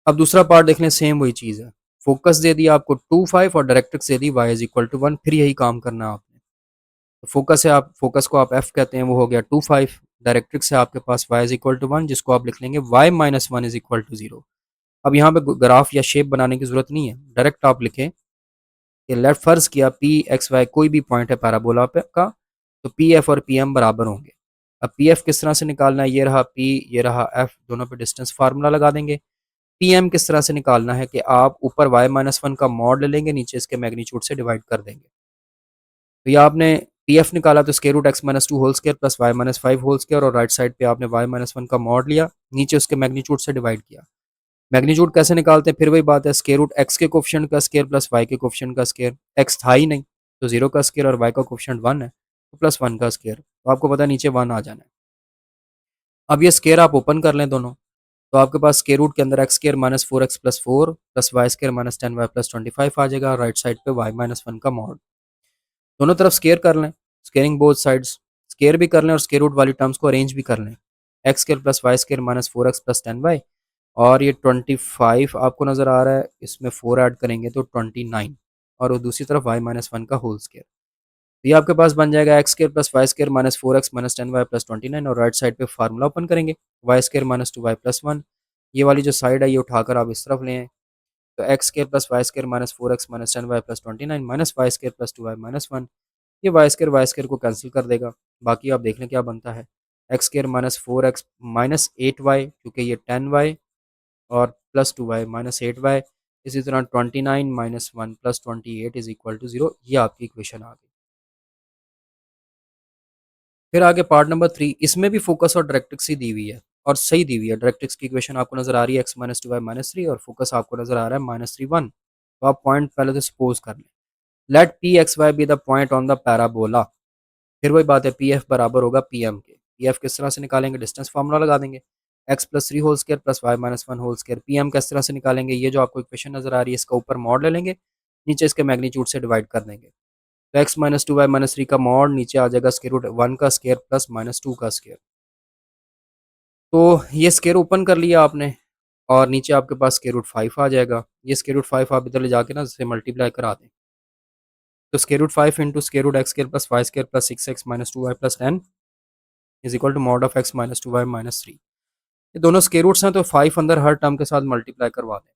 अब दूसरा पार्ट देख लें, सेम वही चीज़ है। फोकस दे दिया आपको 2 5 और डायरेक्ट्रिक्स दे दी y इज इक्वल टू 1, फिर यही काम करना है आपने। तो फोकस है, आप फोकस को आप f कहते हैं, वो हो गया 2 5। डायरेक्ट्रिक्स है आपके पास y इज इक्वल टू 1, जिसको आप लिख लेंगे y-1 इज इक्वल टू 0। अब यहाँ पे ग्राफ या शेप बनाने की जरूरत नहीं है, डायरेक्ट आप लिखें कि लेफ्ट फर्ज किया पी एक्स वाई कोई भी पॉइंट है पैराबोला पे का, तो पी एफ और पी एम बराबर होंगे। अब पी एफ किस तरह से निकालना है? ये रहा पी, ये रहा एफ, दोनों पे डिस्टेंस फार्मूला लगा देंगे। पी एम किस तरह से निकालना है कि आप ऊपर y-1 का मॉड ले लेंगे, नीचे इसके मैग्नीट्यूड से डिवाइड कर देंगे। तो ये आपने पी एफ निकाला, तो square root x-2 whole square plus y-5 whole square, और राइट साइड पे आपने y-1 का मॉड लिया, नीचे उसके मैग्नीट्यूड से डिवाइड किया। मैग्नीट्यूड कैसे निकालते हैं? फिर वही बात है, स्केयर रूट एक्स के कोफिशिएंट का स्केयर प्लस वाई के कोफिशिएंट का स्केयर। एक्स था ही नहीं, तो 0 का स्केयर, और वाई का कोफिशिएंट 1 है, तो प्लस 1 का स्केयर। तो आपको पता है नीचे 1 आ जाना है। अब ये स्केयर आप ओपन कर लें दोनों, तो आपके पास स्केयर रूट के अंदर x square minus 4x plus 4 plus y square minus 10y plus 25 आ जाएगा, राइट साइड पे y-1 का मॉड। दोनों तरफ स्केयर कर लें, स्केयरिंग बोथ साइड्स, स्केयर भी कर लें और स्केयर रूट वाली टर्म्स को अरेंज भी कर लें। X square plus y square minus 4x plus 10y, और ये 25 आपको नज़र आ रहा है, इसमें 4 ऐड करेंगे तो 29, और वो दूसरी तरफ y-1 का होल स्केयर। तो ये आपके पास बन जाएगा x square plus y square minus 4x minus 10y plus 29, और राइट साइड पे फार्मूला ओपन करेंगे, y square minus 2y plus 1। ये वाली जो साइड है ये उठाकर आप इस तरफ ले आए, तो x square plus y square minus 4x minus 10y plus 29 minus y square plus 2y minus 1। ये वाई स्केयर को कैंसिल कर देगा, बाकी आप देख लें क्या बनता है। X square minus 4x minus 8y, क्योंकि ये 10y, और प्लस 2y माइनस 8y। इसी तरह 29 minus 1 plus 28 is equal to 0। ये आपकी इक्वेशन आ गई। फिर आगे पार्ट नंबर 3, इसमें भी फोकस और डायरेक्ट्रिक्स ही दी हुई है, और सही दी हुई है। डायरेक्ट्रिक्स की इक्वेशन आपको नजर आ रही है x-2y-3, और फोकस आपको नजर आ रहा है -3 1। तो आप पॉइंट पहले तो सपोज कर लें, let P x y be the point on the parabola. फिर वही बात है, पी एफ बराबर होगा पी एम के। पी एफ किस तरह से निकालेंगे? डिस्टेंस फार्मूला लगा देंगे, x+3 whole square plus y-1 whole square. P M किस तरह से निकालेंगे? ये जो आपको इक्वेशन नजर आ रही है, इसका ऊपर मॉड ले लेंगे, नीचे इसके मैग्नीट्यूड से डिवाइड कर देंगे। तो x-2y-3 का मॉड नीचे आ जाएगा स्केयर रूट 1 का स्केयर प्लस -2 का स्केयर। तो ये स्केयर ओपन कर लिया आपने, और नीचे आपके पास स्केयर रूट 5 आ जाएगा। ये स्केयर रूट 5 आप इधर ले जाके ना इसे मल्टीप्लाई करा दें, तो square root 5 into square root x square plus y square plus 6x minus 2y plus 10 is equal to mod of x minus two y minus three. ये दोनों स्केयर रूट्स हैं तो 5 अंदर हर टर्म के साथ मल्टीप्लाई करवा दें।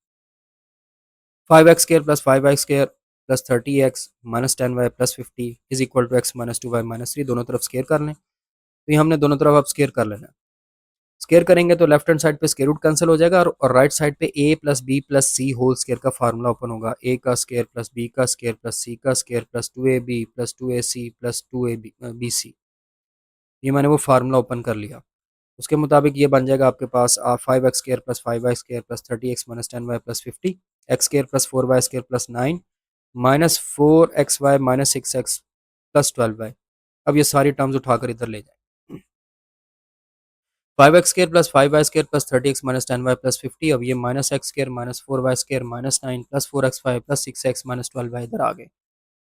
5x square plus 5y square plus 30x minus 10y plus 50 is equal to x minus two y minus three. दोनों तरफ स्केयर कर लें। तो ये हमने दोनों तरफ अब स्केयर कर लेना है। स्केयर करेंगे तो लेफ्ट हैंड साइड पे स्केयर रूट कैंसिल हो जाएगा और राइट साइड पे a plus B plus C whole square का फार्मूला ओपन होगा। a का स्केयर प्लस b का स्केयर प्लस c का square plus 2ab plus 2ac plus 2bc। ये मैंने वो फार्मूला ओपन कर लिया। उसके मुताबिक ये बन जाएगा आपके पास 5x square plus 5y square plus 30x minus 10y plus 50 x square plus 4y square plus 9 minus 4xy minus 6x plus 12y। अब ये सारी टर्म्स उठाकर इधर ले जाए। 5x square plus 5y square plus 30x minus 10y plus 50। अब ये minus x square minus 4y square minus 9 plus 4x5 plus 6x minus 12y इधर आ गए।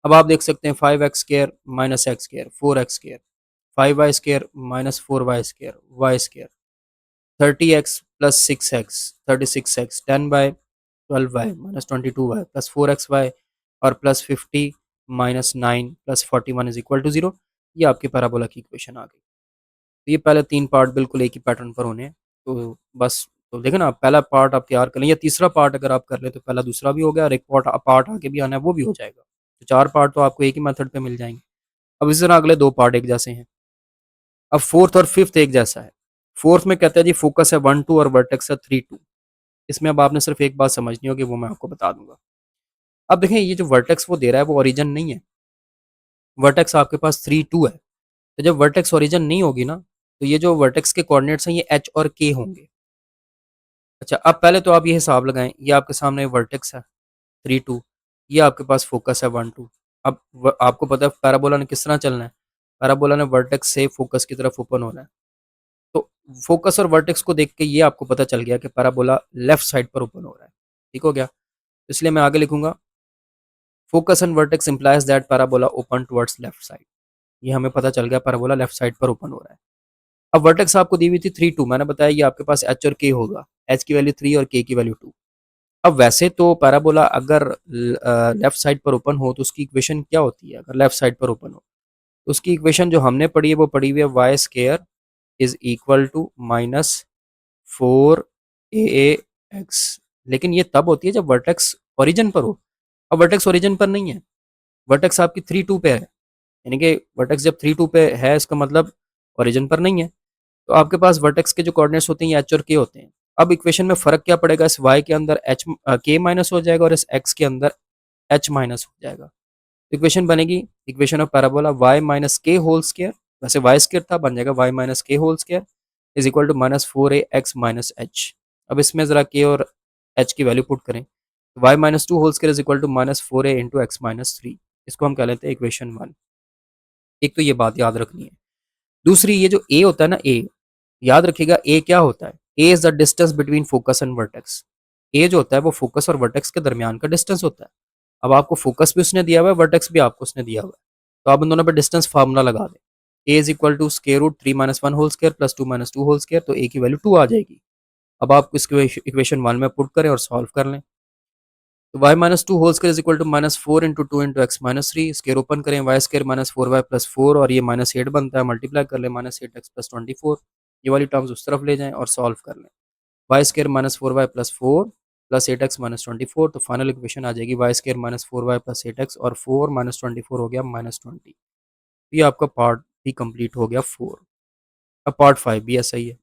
अब आप देख सकते हैं 5x square minus x square 4x square 5y square minus 4y square y square 30x plus 6x 36x 10/12y minus 22y plus 4xy और plus 50 minus 9 plus 41 is equal to 0। ये आपके पैराबोला की इक्वेशन आ गई। तो ये पहले 3 part बिल्कुल एक ही पैटर्न पर होने हैं। तो बस तो देखें ना, पहला पार्ट आप तैयार कर लें या तीसरा पार्ट अगर आप कर लें तो पहला दूसरा भी हो गया और एक पार्ट आगे भी आना है वो भी हो जाएगा। तो 4 पार्ट तो आपको एक ही मेथड पे मिल जाएंगे। अब इसी तरह अगले 2 पार्ट एक जैसे हैं। अब फोर्थ और फिफ्थ एक जैसा है। फोर्थ में कहता है जी फोकस है 1 2 और वर्टेक्स है 3 2। इसमें अब आपने सिर्फ एक बात समझनी होगी, वो मैं आपको बता दूंगा। अब देखें ये जो वर्टेक्स वो दे रहा है वो ओरिजिन नहीं है। वर्टेक्स आपके पास 3 2 है। तो जब वर्टेक्स ओरिजिन नहीं होगी ना तो ये जो वर्टेक्स के कोऑर्डिनेट्स हैं ये एच और के होंगे। अच्छा, अब पहले तो आप ये हिसाब लगाएं, ये आपके सामने वर्टेक्स है 3 2, ये आपके पास फोकस है 1 2। अब आपको पता है पैराबोला ने किस तरह चलना है। पैराबोला ने वर्टेक्स से फोकस की तरफ ओपन होना है। तो फोकस और वर्टेक्स को देख के ये आपको पता चल गया कि पैराबोला लेफ्ट साइड पर ओपन हो रहा है। ठीक हो गया। इसलिए मैं आगे लिखूंगा focus and vertex implies that parabola open towards left side. ये हमें पता चल गया पैराबोला लेफ्ट साइड पर ओपन हो रहा है। अब वर्टेक्स आपको दी हुई थी 3 2। मैंने बताया ये आपके पास एच और के होगा। एच की वैल्यू 3 और के की वैल्यू 2। अब वैसे तो पैराबोला अगर लेफ्ट साइड पर ओपन हो तो उसकी इक्वेशन क्या होती है। अगर लेफ्ट साइड पर ओपन हो तो उसकी इक्वेशन जो हमने पढ़ी है वो पढ़ी हुई है y square is equal to minus 4 a x। लेकिन ये तब होती है जब वर्टेक्स ओरिजिन पर हो। अब वर्टेक्स ओरिजिन पर नहीं है, वर्टेक्स आपकी 3 2 पे है। यानी कि वर्टेक्स जब 3 2 पे है इसका मतलब ओरिजिन पर नहीं है। तो आपके पास वर्टेक्स के जो कोऑर्डिनेट्स होते हैं ये एच और के होते हैं। अब इक्वेशन में फर्क क्या पड़ेगा, इस y के अंदर एच के माइनस हो जाएगा और इस x के अंदर एच माइनस हो जाएगा। इक्वेशन बनेगी equation of parabola y minus k whole square, वैसे y स्केयर था बन जाएगा y minus k whole square is equal to minus 4 a x minus h. अब इसमें जरा k और h की वैल्यू पुट करें तो y minus 2 whole square is equal to minus 4 a into x minus 3। इसको हम कह लेते हैं इक्वेशन 1। एक तो ये बात याद रखनी है। दूसरी ये जो a होता है ना, a याद रखिएगा a क्या होता है। a is the distance between focus and vertex. a जो होता है वो फोकस और वर्टेक्स के दरमियान का डिस्टेंस होता है। अब आपको फोकस भी उसने दिया हुआ है, वर्टेक्स भी आपको उसने दिया हुआ है। तो आप इन दोनों पे डिस्टेंस फार्मूला लगा दें। a is equal to square root 3 minus 1 whole square plus 2 minus 2 whole square. तो a की वैल्यू 2 आ जाएगी। अब आप इसको इक्वेशन 1 में पुट करें और सॉल्व कर लें। तो y minus 2 whole square is equal to minus 4 into 2 into x minus 3। Square open करें y square minus 4y plus 4 और ये माइनस 8 बनता है, मल्टीप्लाई कर लें माइनस 8x प्लस 24। ये वाली टर्म्स उस तरफ ले जाएं और सॉल्व कर लें। Y square minus 4y plus 4 plus 8x minus 24। तो फाइनल इक्वेशन आ जाएगी Y square minus 4y plus 8x और 4 माइनस 24 हो गया माइनस 20। ये आपका पार्ट भी कंप्लीट हो गया 4। अब पार्ट 5 भी ऐसा ही है।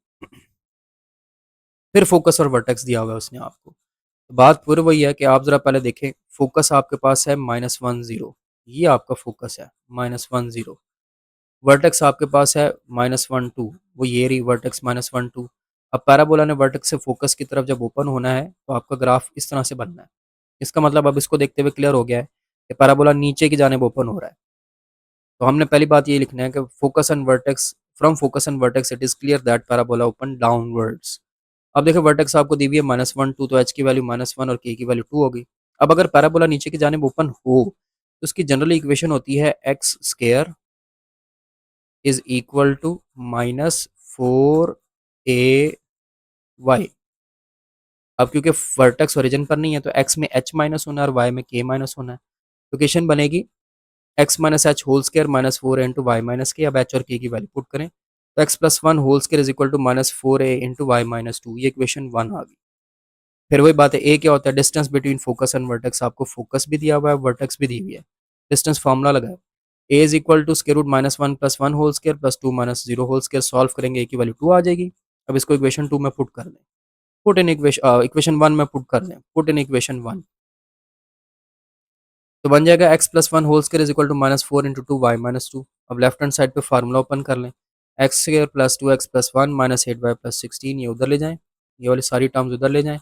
फिर फोकस और वर्टेक्स दिया हुआ है उसने आपको। तो बात पूरी वही है कि आप जरा पहले देखें, फोकस आपके पास है -1 0। ये आपका फोकस है -1 0। वर्टेक्स आपके पास है -1 2। वो ये रही वर्टेक्स -1 2। अब पैराबोला ने वर्टेक्स से फोकस की तरफ जब ओपन होना है तो आपका ग्राफ इस तरह से बनना है। इसका मतलब अब इसको देखते हुए क्लियर हो गया है कि पैराबोला नीचे की जानिब ओपन हो रहा है। तो हमने पहली बात ये लिखना है कि focus and vertex, from focus and vertex it is clear that parabola open downwards. अब देखिए वर्टेक्स आपको दी हुई है -1 2। तो एच की वैल्यू -1 और के की वैल्यू 2 होगी। अब अगर पैराबोला नीचे की जानिब ओपन हो तो उसकी जनरली इक्वेशन होती है x square is equal to -4 a y। अब क्योंकि वर्टेक्स ओरिजिन पर नहीं है तो x में h माइनस होना है और y में k माइनस होना है। इक्वेशन बनेगी x minus H whole square minus 4 into Y minus के। अब h और k की वैल्यू पुट करें तो x plus one whole square is equal to minus four A into Y minus two, ये इक्वेशन वन आ गई। फिर वही बात है, ए क्या होता है, distance between focus and vertex, आपको फोकस भी दिया हुआ है, वर्टेक्स भी दी हुई है, डिस्टेंस फॉर्मूला लगा है, A is equal to square root minus one plus one whole square plus two minus zero whole square, solve करेंगे ए की वैल्यू टू आ जाएगी। अब इसको इक्वेशन टू में पुट कर दें, पुट इन इक्वेशन वन में पुट कर दें, पुट इन इक्वेशन वन, तो बन जाएगा x plus one whole square is equal to minus four into two y minus two. अब लेफ्ट हैंड साइड पे फार्मूला ओपन कर लें, x square plus two x plus one minus eight y plus sixteen, ये उधर ले जाएं, ये वाली सारी टर्म्स उधर ले जाएं,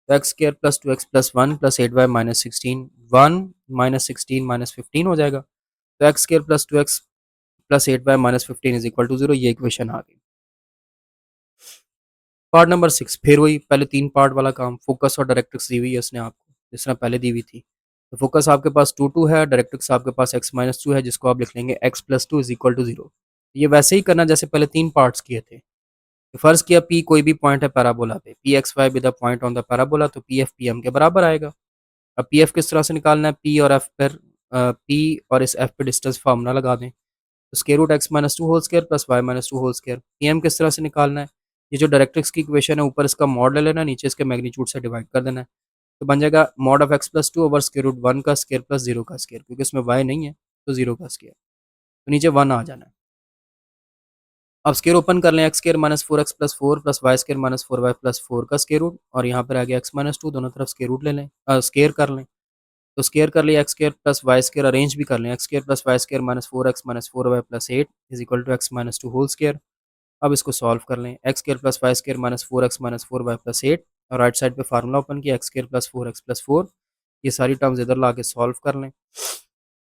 तो x square plus two x plus one plus eight y minus sixteen, one minus sixteen minus fifteen हो जाएगा, तो x square plus two x plus eight y minus fifteen is equal to zero, ये equation आ गई। Part number six, फिर वही पहले तीन पार्ट वाला काम, फोकस और डायरेक्ट्रिक्स दी हुई है इसने आपको, जिस तरह पहले दी हुई थी। तो फोकस आपके पास टू टू है, डायरेक्ट्रिक्स आपके पास एक्स माइनस टू है, जिसको आप लिख लेंगे x plus two is equal to zero. ये वैसे ही करना जैसे पहले तीन पार्ट्स किए थे। तो फर्ज किया पी कोई भी पॉइंट है पैराबोला पे, P x y with the point on the parabola, तो पी एफ पी एम के बराबर आएगा। अब पी एफ किस तरह से निकालना है, पी और एफ पर पी और इस एफ पे डिस्टेंस फार्मूला लगा दें, तो square root x minus two whole square plus y minus two whole square, P M किस तरह से निकालना है, ये जो डायरेक्ट्रिक्स की इक्वेशन है ऊपर इसका मॉड ले लेना, नीचे इसके मैग्नीट्यूड से डिवाइड कर देना है, तो बन जाएगा mod of x plus two over square root one का स्क्वायर प्लस जीरो का स्क्वायर, क्योंकि इसमें वाई नहीं है तो जीरो का स्क्वायर, तो नीचे वन आ जाना है। अब स्क्वायर ओपन कर लें, x square minus four x plus Y square minus four Y plus four का स्क्वायर रूट, और यहाँ पर आ गया एक्स माइनस टू, दोनों तरफ स्क्वायर रूट ले लें, स्क्वायर कर लें, तो स्क्वायर कर लिया x square plus Y square, arrange भी कर लें, x square plus Y square minus four Y plus eight is equal to x minus two whole square. अब इसको सॉल्व कर लें, x square plus Y square minus four Y plus eight, और right side पे formula open किया, x square plus four x plus four, ये सारी terms इधर ला के सॉल्व कर लें,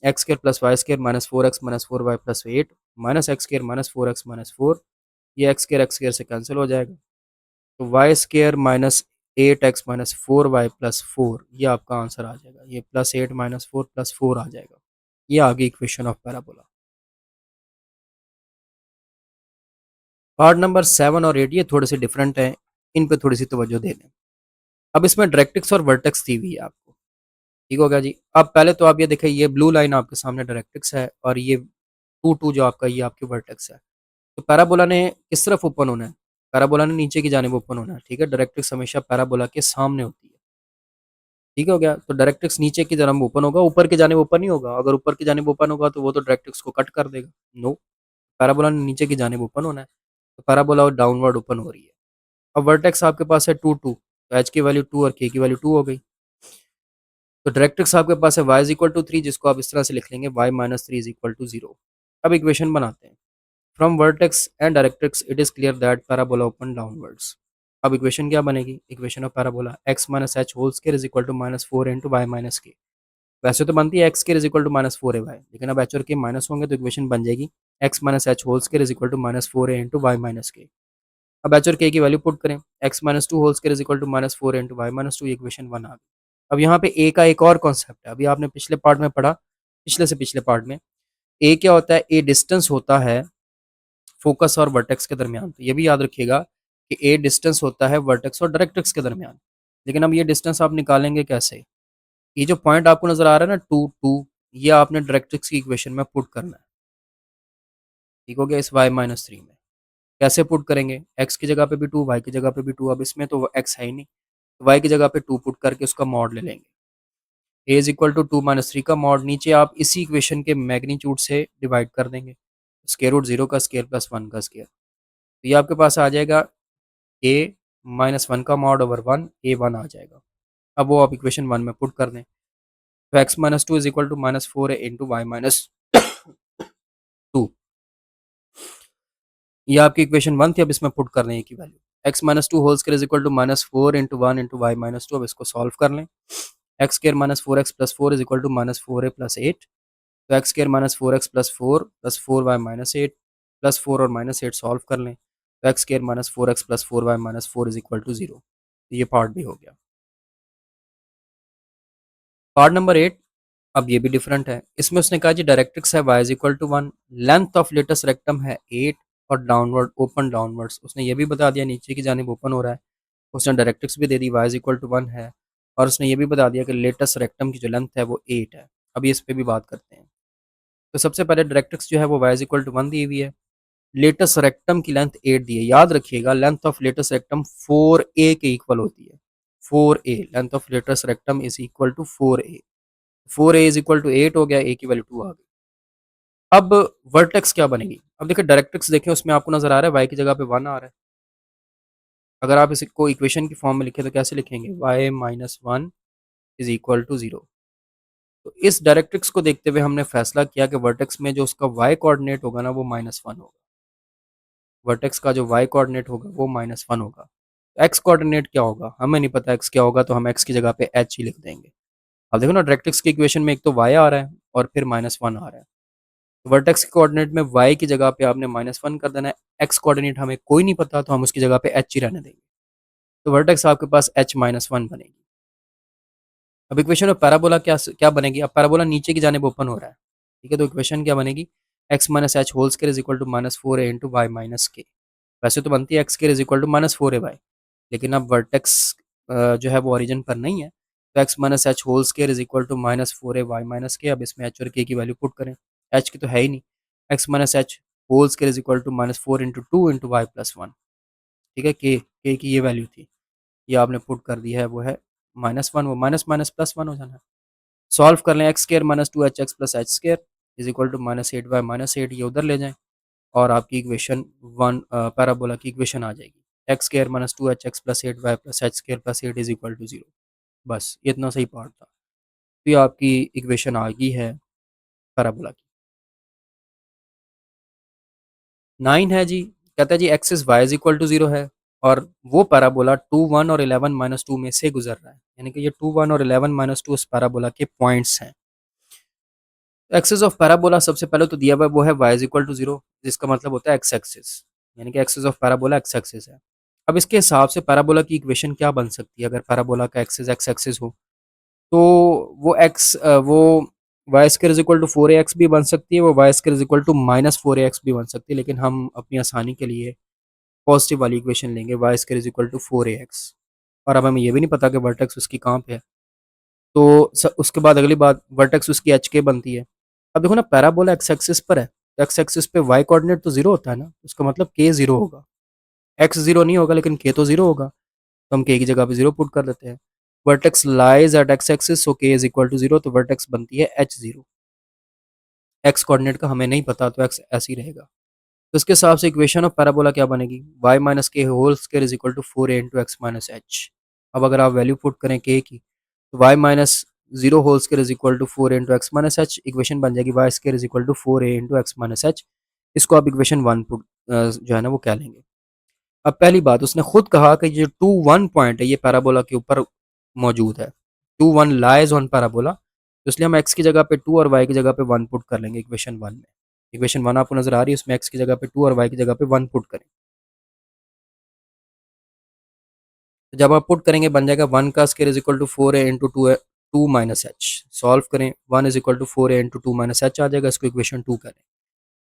x square plus Y square minus four Y plus eight minus X square minus four X minus four, ये एक्स स्क्वायर से कैंसिल हो जाएगा, तो Y square minus eight X minus four Y plus four, ये आपका answer आ जाएगा, ये plus eight minus four plus four आ जाएगा, ये आ गई equation of parabola. Part number seven और एट ये थोड़े से डिफरेंट हैं, इन पे थोड़ी सी तवज्जो दे दें। अब इसमें डायरेक्ट्रिक्स और वर्टेक्स दी हुई है आपको, ठीक हो गया जी। अब पहले तो आप ये देखें, ये ब्लू लाइन आपके सामने डायरेक्ट्रिक्स है, और ये टू टू जो आपका ये आपकी वर्टेक्स है। तो पैराबोला ने किस तरफ ओपन होना है, पैराबोला ने नीचे की जानिब ओपन होना है, ठीक है, डायरेक्ट्रिक्स हमेशा पैराबोला के सामने होती है, ठीक हो गया। तो डायरेक्ट्रिक्स नीचे की जानिब ओपन होगा, ऊपर की जानिब ओपन नहीं होगा, अगर ऊपर की जानिब ओपन होगा तो वो तो डायरेक्ट्रिक्स को कट कर देगा, नो, पैराबोला ने नीचे की जानिब ओपन होना है, तो पैराबोला डाउनवर्ड ओपन हो रही है। अब वर्टेक्स आपके पास है टू टू, तो एच की वैल्यू टू और के की वैल्यू टू हो गई, तो डायरेक्ट्रिक्स आपके पास है y is equal to three, जिसको आप इस तरह से लिख लेंगे y minus three is equal to zero. अब इक्वेशन बनाते हैं, from vertex and directrix it is clear that parabola open downwards. अब इक्वेशन क्या बनेगी, equation of parabola x minus H whole square is equal to minus four into Y minus k, वैसे तो बनती है x square is equal to minus four A Y, लेकिन अब H और के माइनस होंगे तो इक्वेशन बन जाएगी X minus H whole square is equal to minus four A into Y minus के। अब एच और के की वैल्यू पुट करें, X minus two whole square is equal to minus four into Y minus two, equation one आ गई। अब यहाँ पे ए का एक और कॉन्सेप्ट है, अभी आपने पिछले पार्ट में पढ़ा, पिछले से पिछले पार्ट में ए क्या होता है, ए डिस्टेंस होता है फोकस और वर्टेक्स के दरमियान, तो ये भी याद रखिएगा कि ए डिस्टेंस होता है वर्टेक्स और डायरेक्ट्रिक्स के दरमियान। लेकिन अब ये डिस्टेंस आप निकालेंगे कैसे, ये जो पॉइंट आपको नजर आ रहा है ना टू टू, ये आपने डायरेक्ट्रिक्स की इक्वेशन में पुट करना है, ठीक हो गया, इस वाई माइनस थ्री में कैसे पुट करेंगे, एक्स की जगह पे भी टू, वाई की जगह पे भी टू, अब इसमें तो एक्स है ही नहीं, तो वाई की जगह पे टू पुट करके उसका मॉड ले लेंगे, A is equal to two minus three का मॉड, नीचे आप इसी इक्वेशन के मैग्नीट्यूड से डिवाइड कर देंगे, स्क्वायर रूट जीरो का स्क्वायर प्लस वन का स्क्वायर, तो ये आपके पास आ जाएगा ए माइनस वन का मॉड ओवर वन, ए वन आ जाएगा। अब वो आप इक्वेशन वन में पुट कर दें, तो x minus two is equal to minus four A into Y minus two, ये आपकी इक्वेशन वन थी, अब इसमें पुट कर लें की value, X minus two whole square is equal to minus four into one into Y minus two, अब इसको सॉल्व कर लें, x square minus four x plus four is equal to minus four A plus eight, तो x square minus four x plus four Y minus eight, plus four और minus eight solve कर लें, तो x square minus four x plus four Y minus four is equal to zero, ये part भी हो गया। Part number eight, अब ये भी डिफरेंट है, इसमें उसने कहा जी डायरेक्ट्रिक्स है y is equal to one, length of latus rectum है एट, और डाउनवर्ड ओपन डाउनवर्ड्स उसने ये भी बता दिया नीचे की जानिब ओपन हो रहा है, उसने डायरेक्ट्रिक्स भी दे दी y is equal to one है, और उसने ये भी बता दिया कि लेटेस्ट रेक्टम की जो लेंथ है वो एट है। अभी इस पर भी बात करते हैं, तो सबसे पहले डायरेक्ट्रिक्स जो है वो y is equal to one दी हुई है, लेटस रेक्टम की लेंथ 8 दी है, याद रखिएगा length of latus rectum 4a के इक्वल होती है। 4a length of latus rectum is equal to 4a। 4a is equal to 8 हो गया, a की वैल्यू 2 आ गई। अब वर्टेक्स क्या बनेगी? अब देखिए डायरेक्ट्रिक्स देखें, उसमें आपको नजर आ रहा है y की जगह पे 1 आ रहा है। अगर आप इसको इक्वेशन की फॉर्म में लिखें तो कैसे लिखेंगे? y minus 1 is equal to 0। तो इस डायरेक्ट्रिक्स को देखते हुए हमने फैसला किया कि वर्टेक्स में जो उसका y कोऑर्डिनेट होगा ना वो -1 होगा। वर्टेक्स का जो y कोऑर्डिनेट होगा वो -1 होगा। x कोऑर्डिनेट क्या होगा? हमें नहीं पता x क्या होगा, तो हम x की जगह पे h ही लिख देंगे। अब देखो ना डायरेक्ट्रिक्स की इक्वेशन में एक तो y आ रहा है और फिर -1 आ रहा है। तो वर्टेक्स के कोऑर्डिनेट में y की जगह पे आपने -1 कर देना है। x कोऑर्डिनेट हमें कोई नहीं पता, तो हम उसकी जगह पे h ही रहने देंगे। तो वर्टेक्स आपके पास h-1 बनेगी। अब इक्वेशन ऑफ पैराबोला क्या क्या बनेगी? अब पैराबोला नीचे की जानिब ओपन हो रहा है, ठीक है, तो इक्वेशन क्या बनेगी? x minus H whole square is equal to -4a into Y minus k. वैसे तो बनती है x square is equal to -4ay, लेकिन अब वर्टेक्स जो है वो ओरिजिन पर नहीं है, तो x minus H whole square is equal to -4a y minus के। अब इसमें h और k की वैल्यू पुट करें, h की तो है ही नहीं। x minus H whole square is equal to -4 into 2 into y plus 1, ठीक है, k की ये वैल्यू थी, ये आपने पुट कर दी है, वो है -1, वो माइनस माइनस प्लस 1 हो जाना है। सॉल्व कर लें, x square minus 2hx plus h square is equal to -8y-8, ये उधर ले जाएं और आपकी इक्वेशन 1 पैराबोला की इक्वेशन आ जाएगी। X square minus 2hx plus 8y plus h square plus 8 is equal to 0। बस इतना सही पार्ट था, तो ये आपकी इक्वेशन आ गई है पैराबोला की। 9 है जी, कहता है जी axis y is equal to 0 है और वो पैराबोला 2 1 और 11-2 में से गुजर रहा है, यानी कि ये 2 1 और 11-2 उस पैराबोला के पॉइंट्स हैं। एक्सिस ऑफ पैराबोला सबसे पहले तो दिया हुआ वो है y इज इक्वल टू 0, जिसका मतलब होता है एक्स एक्सिस, यानी कि axis of parabola x axis है। अब इसके हिसाब से पैराबोला की इक्वेशन क्या बन सकती है? अगर पैराबोला का एक्सिस एक्स एक्सिस हो तो वो वो y square is equal to 4ax भी बन सकती है, वो y square is equal to -4ax भी बन सकती है, लेकिन हम अपनी आसानी के लिए पॉजिटिव वाली इक्वेशन लेंगे, y square is equal to 4ax। और अब हमें ये भी नहीं पता कि वर्टेक्स उसकी कहाँ पे है, तो उसके बाद अगली बात वर्टेक्स उसकी एच के बनती है। अब देखो ना पैराबोला एक्स एक्सिस पर है, एक्स एक्सिस पे वाई कोऑर्डिनेट तो जीरो होता है ना, उसका मतलब के जीरो होगा, एक्स जीरो नहीं होगा लेकिन के तो जीरो होगा, तो हम के की जगह पे जीरो पुट कर देते हैं। Vertex lies at X axis, so K is equal to zero, तो वर्टेक्स बनती है एच जीरो। एक्स कोऑर्डिनेट का हमें नहीं पता, तो एक्स ऐसे ही रहेगा। तो इसके हिसाब से इक्वेशन ऑफ पैराबोला क्या बनेगी? Y minus k whole square is equal to 4a into x minus h. अब अगर आप वैल्यू पुट करें के की, तो y minus zero whole square is equal to 4a into x minus h, equation बन जाएगी y square is equal to 4a into x minus h. इसको आप इक्वेशन 1 पुट जो है ना वो क्या लेंगे? अब पहली बात, उसने खुद कहा कि ये 2 1 पॉइंट है ये पैराबोला के ऊपर मौजूद है, 2 1 लाइज ऑन पैराबोला, तो इसलिए हम एक्स की जगह पे 2 और वाई की जगह पे 1 पुट कर लेंगे इक्वेशन 1 में। इक्वेशन 1 आपको नजर आ रही है, उसमें एक्स की जगह पे 2 और वाई की जगह पे 1 पुट करें। तो जब आप पुट करेंगे बन जाएगा 1 का square is equal to 4a into two minus H. Solve करें, 1 is equal to 4a into 2 minus H आ जाएगा, इसको इक्वेशन 2 करें।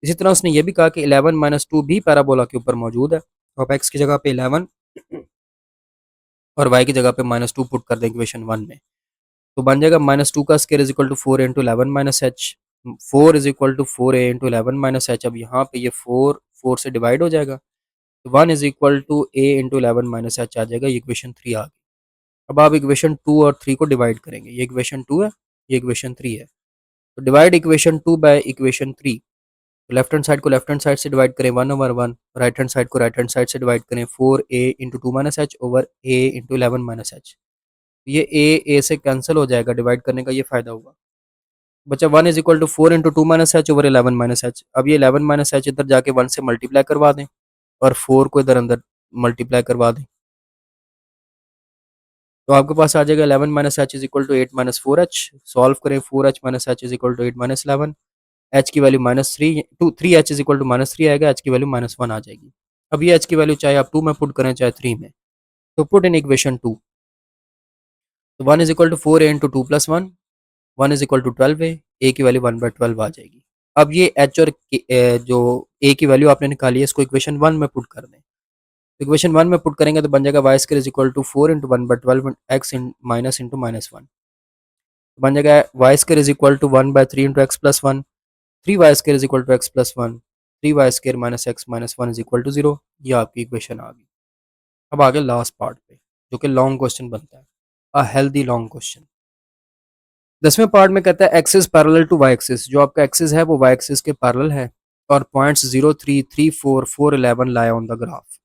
इसी तरह उसने ये भी कहा कि 11-2 भी पैराबोला के ऊपर मौजूद है, तो आप एक्स की जगह पे 11 और वाई की जगह पे -2 पुट कर दें इक्वेशन 1 में, तो बन जाएगा -2 का square is equal to 4 into 11 minus h. 4 is equal to 4a into 11 minus h. अब यहाँ पे ये 4 से डिवाइड हो जाएगा, तो 1 is equal to a into 11 minus H आ जाएगा, ये इक्वेशन 3 आ गई। अब आप इक्वेशन 2 और 3 को डिवाइड करेंगे, ये इक्वेशन 2 है, ये इक्वेशन 3 है, तो डिवाइड इक्वेशन 2 बाय इक्वेशन 3। तो लेफ्ट हैंड साइड को लेफ्ट हैंड साइड से डिवाइड करें 1/1, राइट हैंड साइड को राइट हैंड साइड से डिवाइड करें 4a into 2 minus h over a into 11 minus H. ये a से कैंसिल हो जाएगा, डिवाइड करने का ये फायदा होगा, बचा 1 is equal to 4 into 2 minus h over 11 minus h. अब ये 11 माइनस एच इधर जाके 1 से मल्टीप्लाई करवा दें और 4 को इधर अंदर मल्टीप्लाई करवा दें, तो आपके पास आ जाएगा 11 minus H is equal to 8 minus 4h। Solve करें, 4h minus H is equal to 8 minus 11, H की value -3, 3h is equal to -3 आएगा, एच की वैल्यू -1 आ जाएगी। अब ये एच की वैल्यू चाहे आप 2 में पुट करें चाहे 3 में, तो पुट इन इक्वेशन 2, तो 1 is equal to 4a into 2 plus 1, 1 is equal to 12a, a की वैल्यू 1/12 आ जाएगी। अब ये एच और जो ए की वैल्यू आपने निकाली है इसको इक्वेशन 1 में पुट कर दें, इक्वेशन 1 में पुट करेंगे तो बन जाएगा y square is equal to 4 into 1/12 x minus into -1, बन जाएगा y square is equal to 1/3 into x plus 1, 3y square is equal to x plus 1, 3y² minus x minus 1 is equal to 0। ये आपकी equation आ गई। अब आगे last part पे जो कि लॉन्ग क्वेश्चन बनता है, अ हेल्दी लॉन्ग क्वेश्चन। 10वें पार्ट में कहता है axis parallel to Y axis, जो आपका एक्सिस है वो वाई एक्सिस के पैरेलल है और पॉइंट्स 0, 3, 3, 4, 4, 11 लाए ऑन द ग्राफ।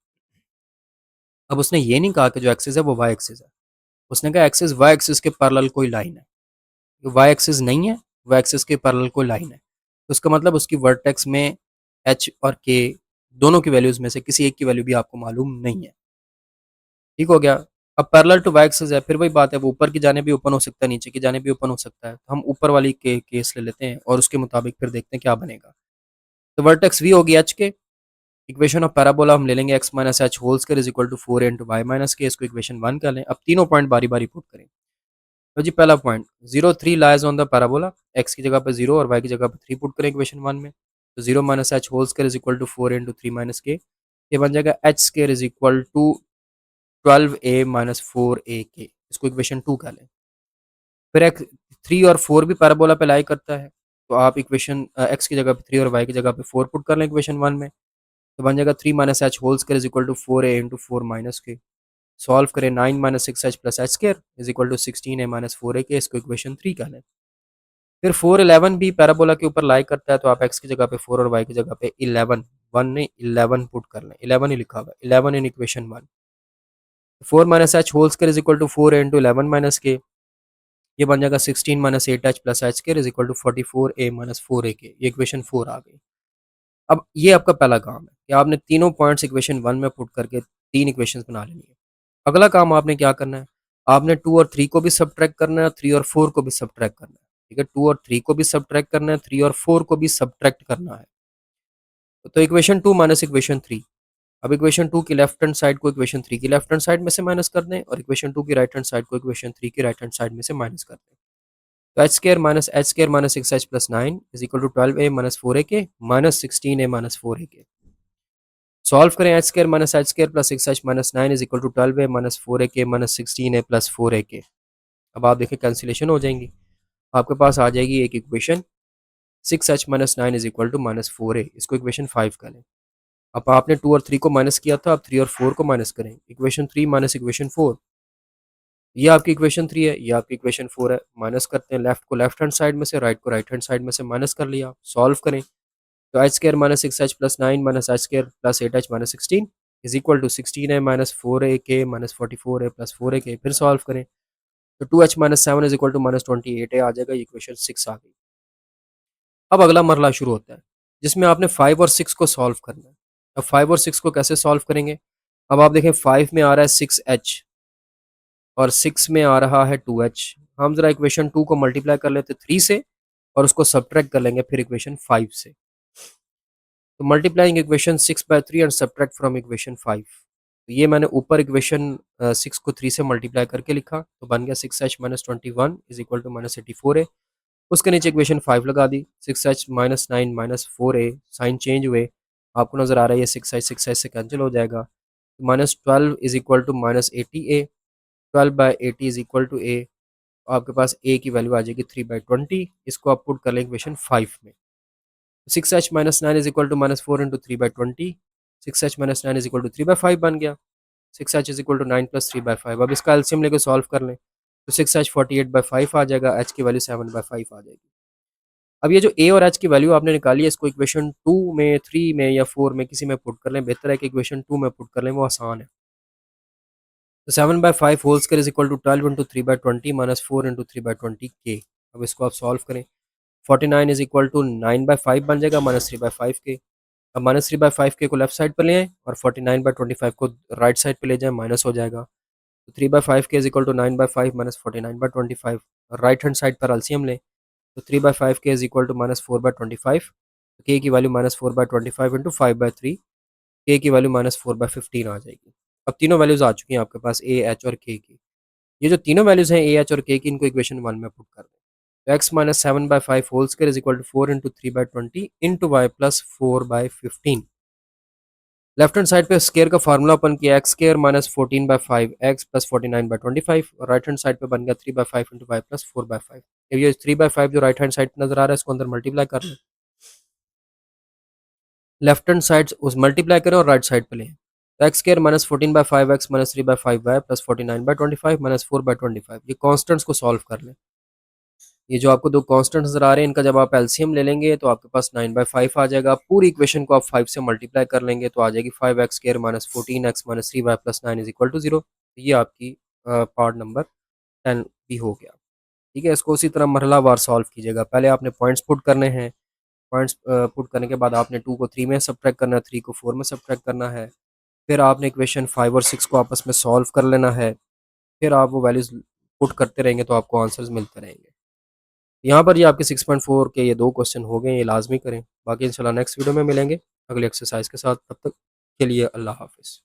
अब उसने ये नहीं कहा कि जो एक्सिस है वो वाई एक्सिस है, उसने कहा एक्सिस वाई एक्सिस के पैरेलल कोई लाइन है। वाई एक्सिस नहीं है, वाई एक्सिस के पैरेलल कोई लाइन है, तो उसका मतलब उसकी वर्टेक्स में एच और के दोनों की वैल्यूज में से किसी एक की वैल्यू भी आपको मालूम नहीं है। ठीक हो गया। अब पैरेलल टू वाई एक्सिस है, फिर वही बात है, वो ऊपर की जाने भी ओपन हो सकता है, नीचे की जाने भी ओपन हो सकता है। हम ऊपर वाली के केस ले लेते हैं और उसके मुताबिक फिर देखते हैं क्या बनेगा। तो वर्टेक्स वी होगी h k, equation of parabola हम ले लेंगे x minus H whole square is equal to 4 into Y minus k, इसको इक्वेशन 1 कर लें। अब तीनों पॉइंट बारी बारी पुट करें। तो जी पहला point 0, 3 lies on the parabola, x की जगह पे 0 और वाई की जगह पे 3 पुट करें इक्वेशन 1 में। तो 0 minus H whole square is equal to 4 into 3 minus k, ये बन जाएगा h square is equal to 12a minus 4a k, इसको इक्वेशन 2 कर लें। फिर एक्स 3 और 4 भी पैराबोला पे लाई करता है, तो आप इक्वेशन एक्स की जगह पे 3 और वाई की जगह पे 4 पुट कर लें इक्वेशन 1 में। तो बन जाएगा 3 minus H whole square is equal to 4a into 4 minus k. Solve करें 9 minus 6h plus h square is equal to 16a minus 4a k, इसको इक्वेशन 3 कर लें। फिर 4, 11 भी पैराबोला के ऊपर लाई करता है, तो आप एक्स की जगह पे 4 और वाई की जगह पे 11, 1 नहीं 11 पुट कर लें, 11 ही लिखा हुआ है, 11 in equation 1। 4 minus H whole square is equal to 4 into 11 minus k, ये बन जाएगा 16 minus 8h plus h square is equal to 44a minus 4a k, ये इक्वेशन 4 आ गई। अब ये आपका पहला काम है कि आपने तीनों पॉइंट्स इक्वेशन 1 में पुट करके तीन इक्वेशंस बना लेनी है। अगला काम आपने क्या करना है, आपने 2 और 3 को भी सब्ट्रैक्ट करना है, 3 और 4 को भी सब्ट्रैक्ट करना है। ठीक है, 2 और 3 को भी सब्ट्रैक्ट करना है, 3 और 4 को भी सब्ट्रैक्ट करना है। तो इक्वेशन 2 माइनस इक्वेशन 3, अब इक्वेशन 2 की लेफ्ट हैंड साइड को इक्वेशन 3 की लेफ्ट हैंड साइड में से माइनस कर दें और इक्वेशन 2 की राइट हैंड साइड को इक्वेशन 3 की राइट हैंड साइड में से माइनस कर दें। तो h square minus 6h plus 9 is equal to 12a minus 4a k minus 16a minus 4a k. Solve करें h square minus h square plus 6h minus 9 is equal to 12a minus 4a k minus 16a plus 4a के। अब आप देखें cancellation हो जाएंगी, आपके पास आ जाएगी एक equation 6h minus 9 is equal to minus 4a, इसको इक्वेशन 5 कर लें। अब आपने 2 और 3 को माइनस किया था, अब 3 और 4 को माइनस करें, इक्वेशन 3 माइनस इक्वेशन 4, ये आपकी इक्वेशन 3 है, ये आपकी इक्वेशन 4 है। माइनस करते हैं, लेफ्ट को लेफ्ट हैंड साइड में से, राइट को राइट हैंड साइड में से माइनस कर लिया। सॉल्व करें तो h square minus 6h plus 9 minus h square plus 8h minus 16 is equal to 16a minus 4a k minus 44a plus 4a के। फिर सॉल्व करें तो 2h minus 7 is equal to minus 28a आ जाएगा, equation 6 आ गई। अब अगला मरला शुरू होता है जिसमें आपने 5 और 6 को सॉल्व करना है। अब 5 और 6 को कैसे सॉल्व करेंगे, अब आप देखें 5 में आ रहा है 6h और 6 में आ रहा है 2h। हम जरा इक्वेशन 2 को मल्टीप्लाई कर लेते 3 से और उसको सब्ट्रैक्ट कर लेंगे फिर इक्वेशन 5 से। तो multiplying equation 6 by 3 and subtract from equation 5, तो ये मैंने ऊपर इक्वेशन 6 को 3 से मल्टीप्लाई करके लिखा, तो बन गया 6h minus 21 is equal to minus 84a। उसके नीचे इक्वेशन 5 लगा दी, 6h minus 9 minus 4a, sign change हुए, आपको नजर आ रहा है ये 6h से कैंसिल हो जाएगा। Minus 12 is equal to minus 80a, 12 by 80 is equal to a, आपके पास a की वैल्यू आ जाएगी 3/20, इसको आप पुट कर लें इक्वेशन 5 में। 6h minus 9 is equal to minus 4 into 3/20, 6h minus 9 is equal to 3/5 बन गया। 6h is equal to 9 plus 3/5, अब इसका एलसीएम लेके सॉल्व कर लें तो 6h 48/5 आ जाएगा, h की वैल्यू 7/5 आ जाएगी। अब ये जो a और h की वैल्यू आपने निकाली है, इसको इक्वेशन 2 में, 3 में या 4 में किसी में पुट कर लें, बेहतर है कि इक्वेशन 2 में पुट कर लें, वो आसान है। तो 7/5 whole square is equal to 12 into 3/20 minus 4 into 3/20 k. अब इसको आप सॉल्व करें, 49 इज इक्वल टू 9/5 बन जाएगा माइनस 3/5 के। अब माइनस 3/5 के को लेफ्ट साइड पर ले आए और 49/25 को राइट साइड पर ले जाए, माइनस हो जाएगा। तो 3/5 k is equal to 9/5 minus 49/25, right hand side पर एलसीएम लें तो 3/5 k is equal to minus 4/25, के की वैल्यू माइनस 4/25 इंटू 5/3, के की वैल्यू माइनस 4/15 आ जाएगी। अब तीनों वैल्यूज आ चुकी हैं आपके पास ए एच और के की। ये जो तीनों वैल्यूज हैं ए एच और के की, इनको इक्वेशन 1 में पुट कर दें। तो x minus 7/5 whole square is equal to 4 into 3/20 into y plus 4/15। Left hand side पे स्केयर का फार्मूला ओपन किया, x square minus 14/5 x plus 49/25, और राइट हैंड साइड पे बन गया 3/5 इंटू वाई प्लस 4/5। ये 3/5 जो राइट हैंड साइड नजर आ रहा है, इसको अंदर मल्टीप्लाई कर लें लेफ्ट हैंड साइड उस मल्टीप्लाई करें और राइट साइड पे लें। तो x square minus 14/5x minus 3/5y plus 49/25 minus 4/25, ये कॉन्स्टेंट्स को सॉल्व कर लें। ये जो आपको दो कांस्टेंट नज़र आ रहे हैं, इनका जब आप एलसीएम ले लेंगे तो आपके पास 9/5 आ जाएगा। पूरी इक्वेशन को आप 5 से मल्टीप्लाई कर लेंगे तो आ जाएगी 5x square minus 14x minus 3y plus 9 is equal to 0। ये आपकी पार्ट नंबर 10 भी हो गया। ठीक है, इसको उसी तरह मरहलावार सॉल्व कीजिएगा। पहले आपने पॉइंट्स पुट करने हैं, पॉइंट्स पुट करने के बाद आपने 2 को 3 में सब्ट्रैक्ट करना है, 3 को 4 में सब्ट्रैक्ट करना है। फिर आपने इक्वेशन 5 और 6 को आपस में सॉल्व कर लेना है। फिर आप वो वैल्यूज़ पुट करते रहेंगे तो आपको आंसर्स मिलते रहेंगे। यहाँ पर ये आपके 6.4 के ये 2 क्वेश्चन हो गए, ये लाज़मी करें। बाकी इंशाल्लाह नेक्स्ट वीडियो में मिलेंगे अगले एक्सरसाइज के साथ। तब तक के लिए अल्लाह हाफ़िज़।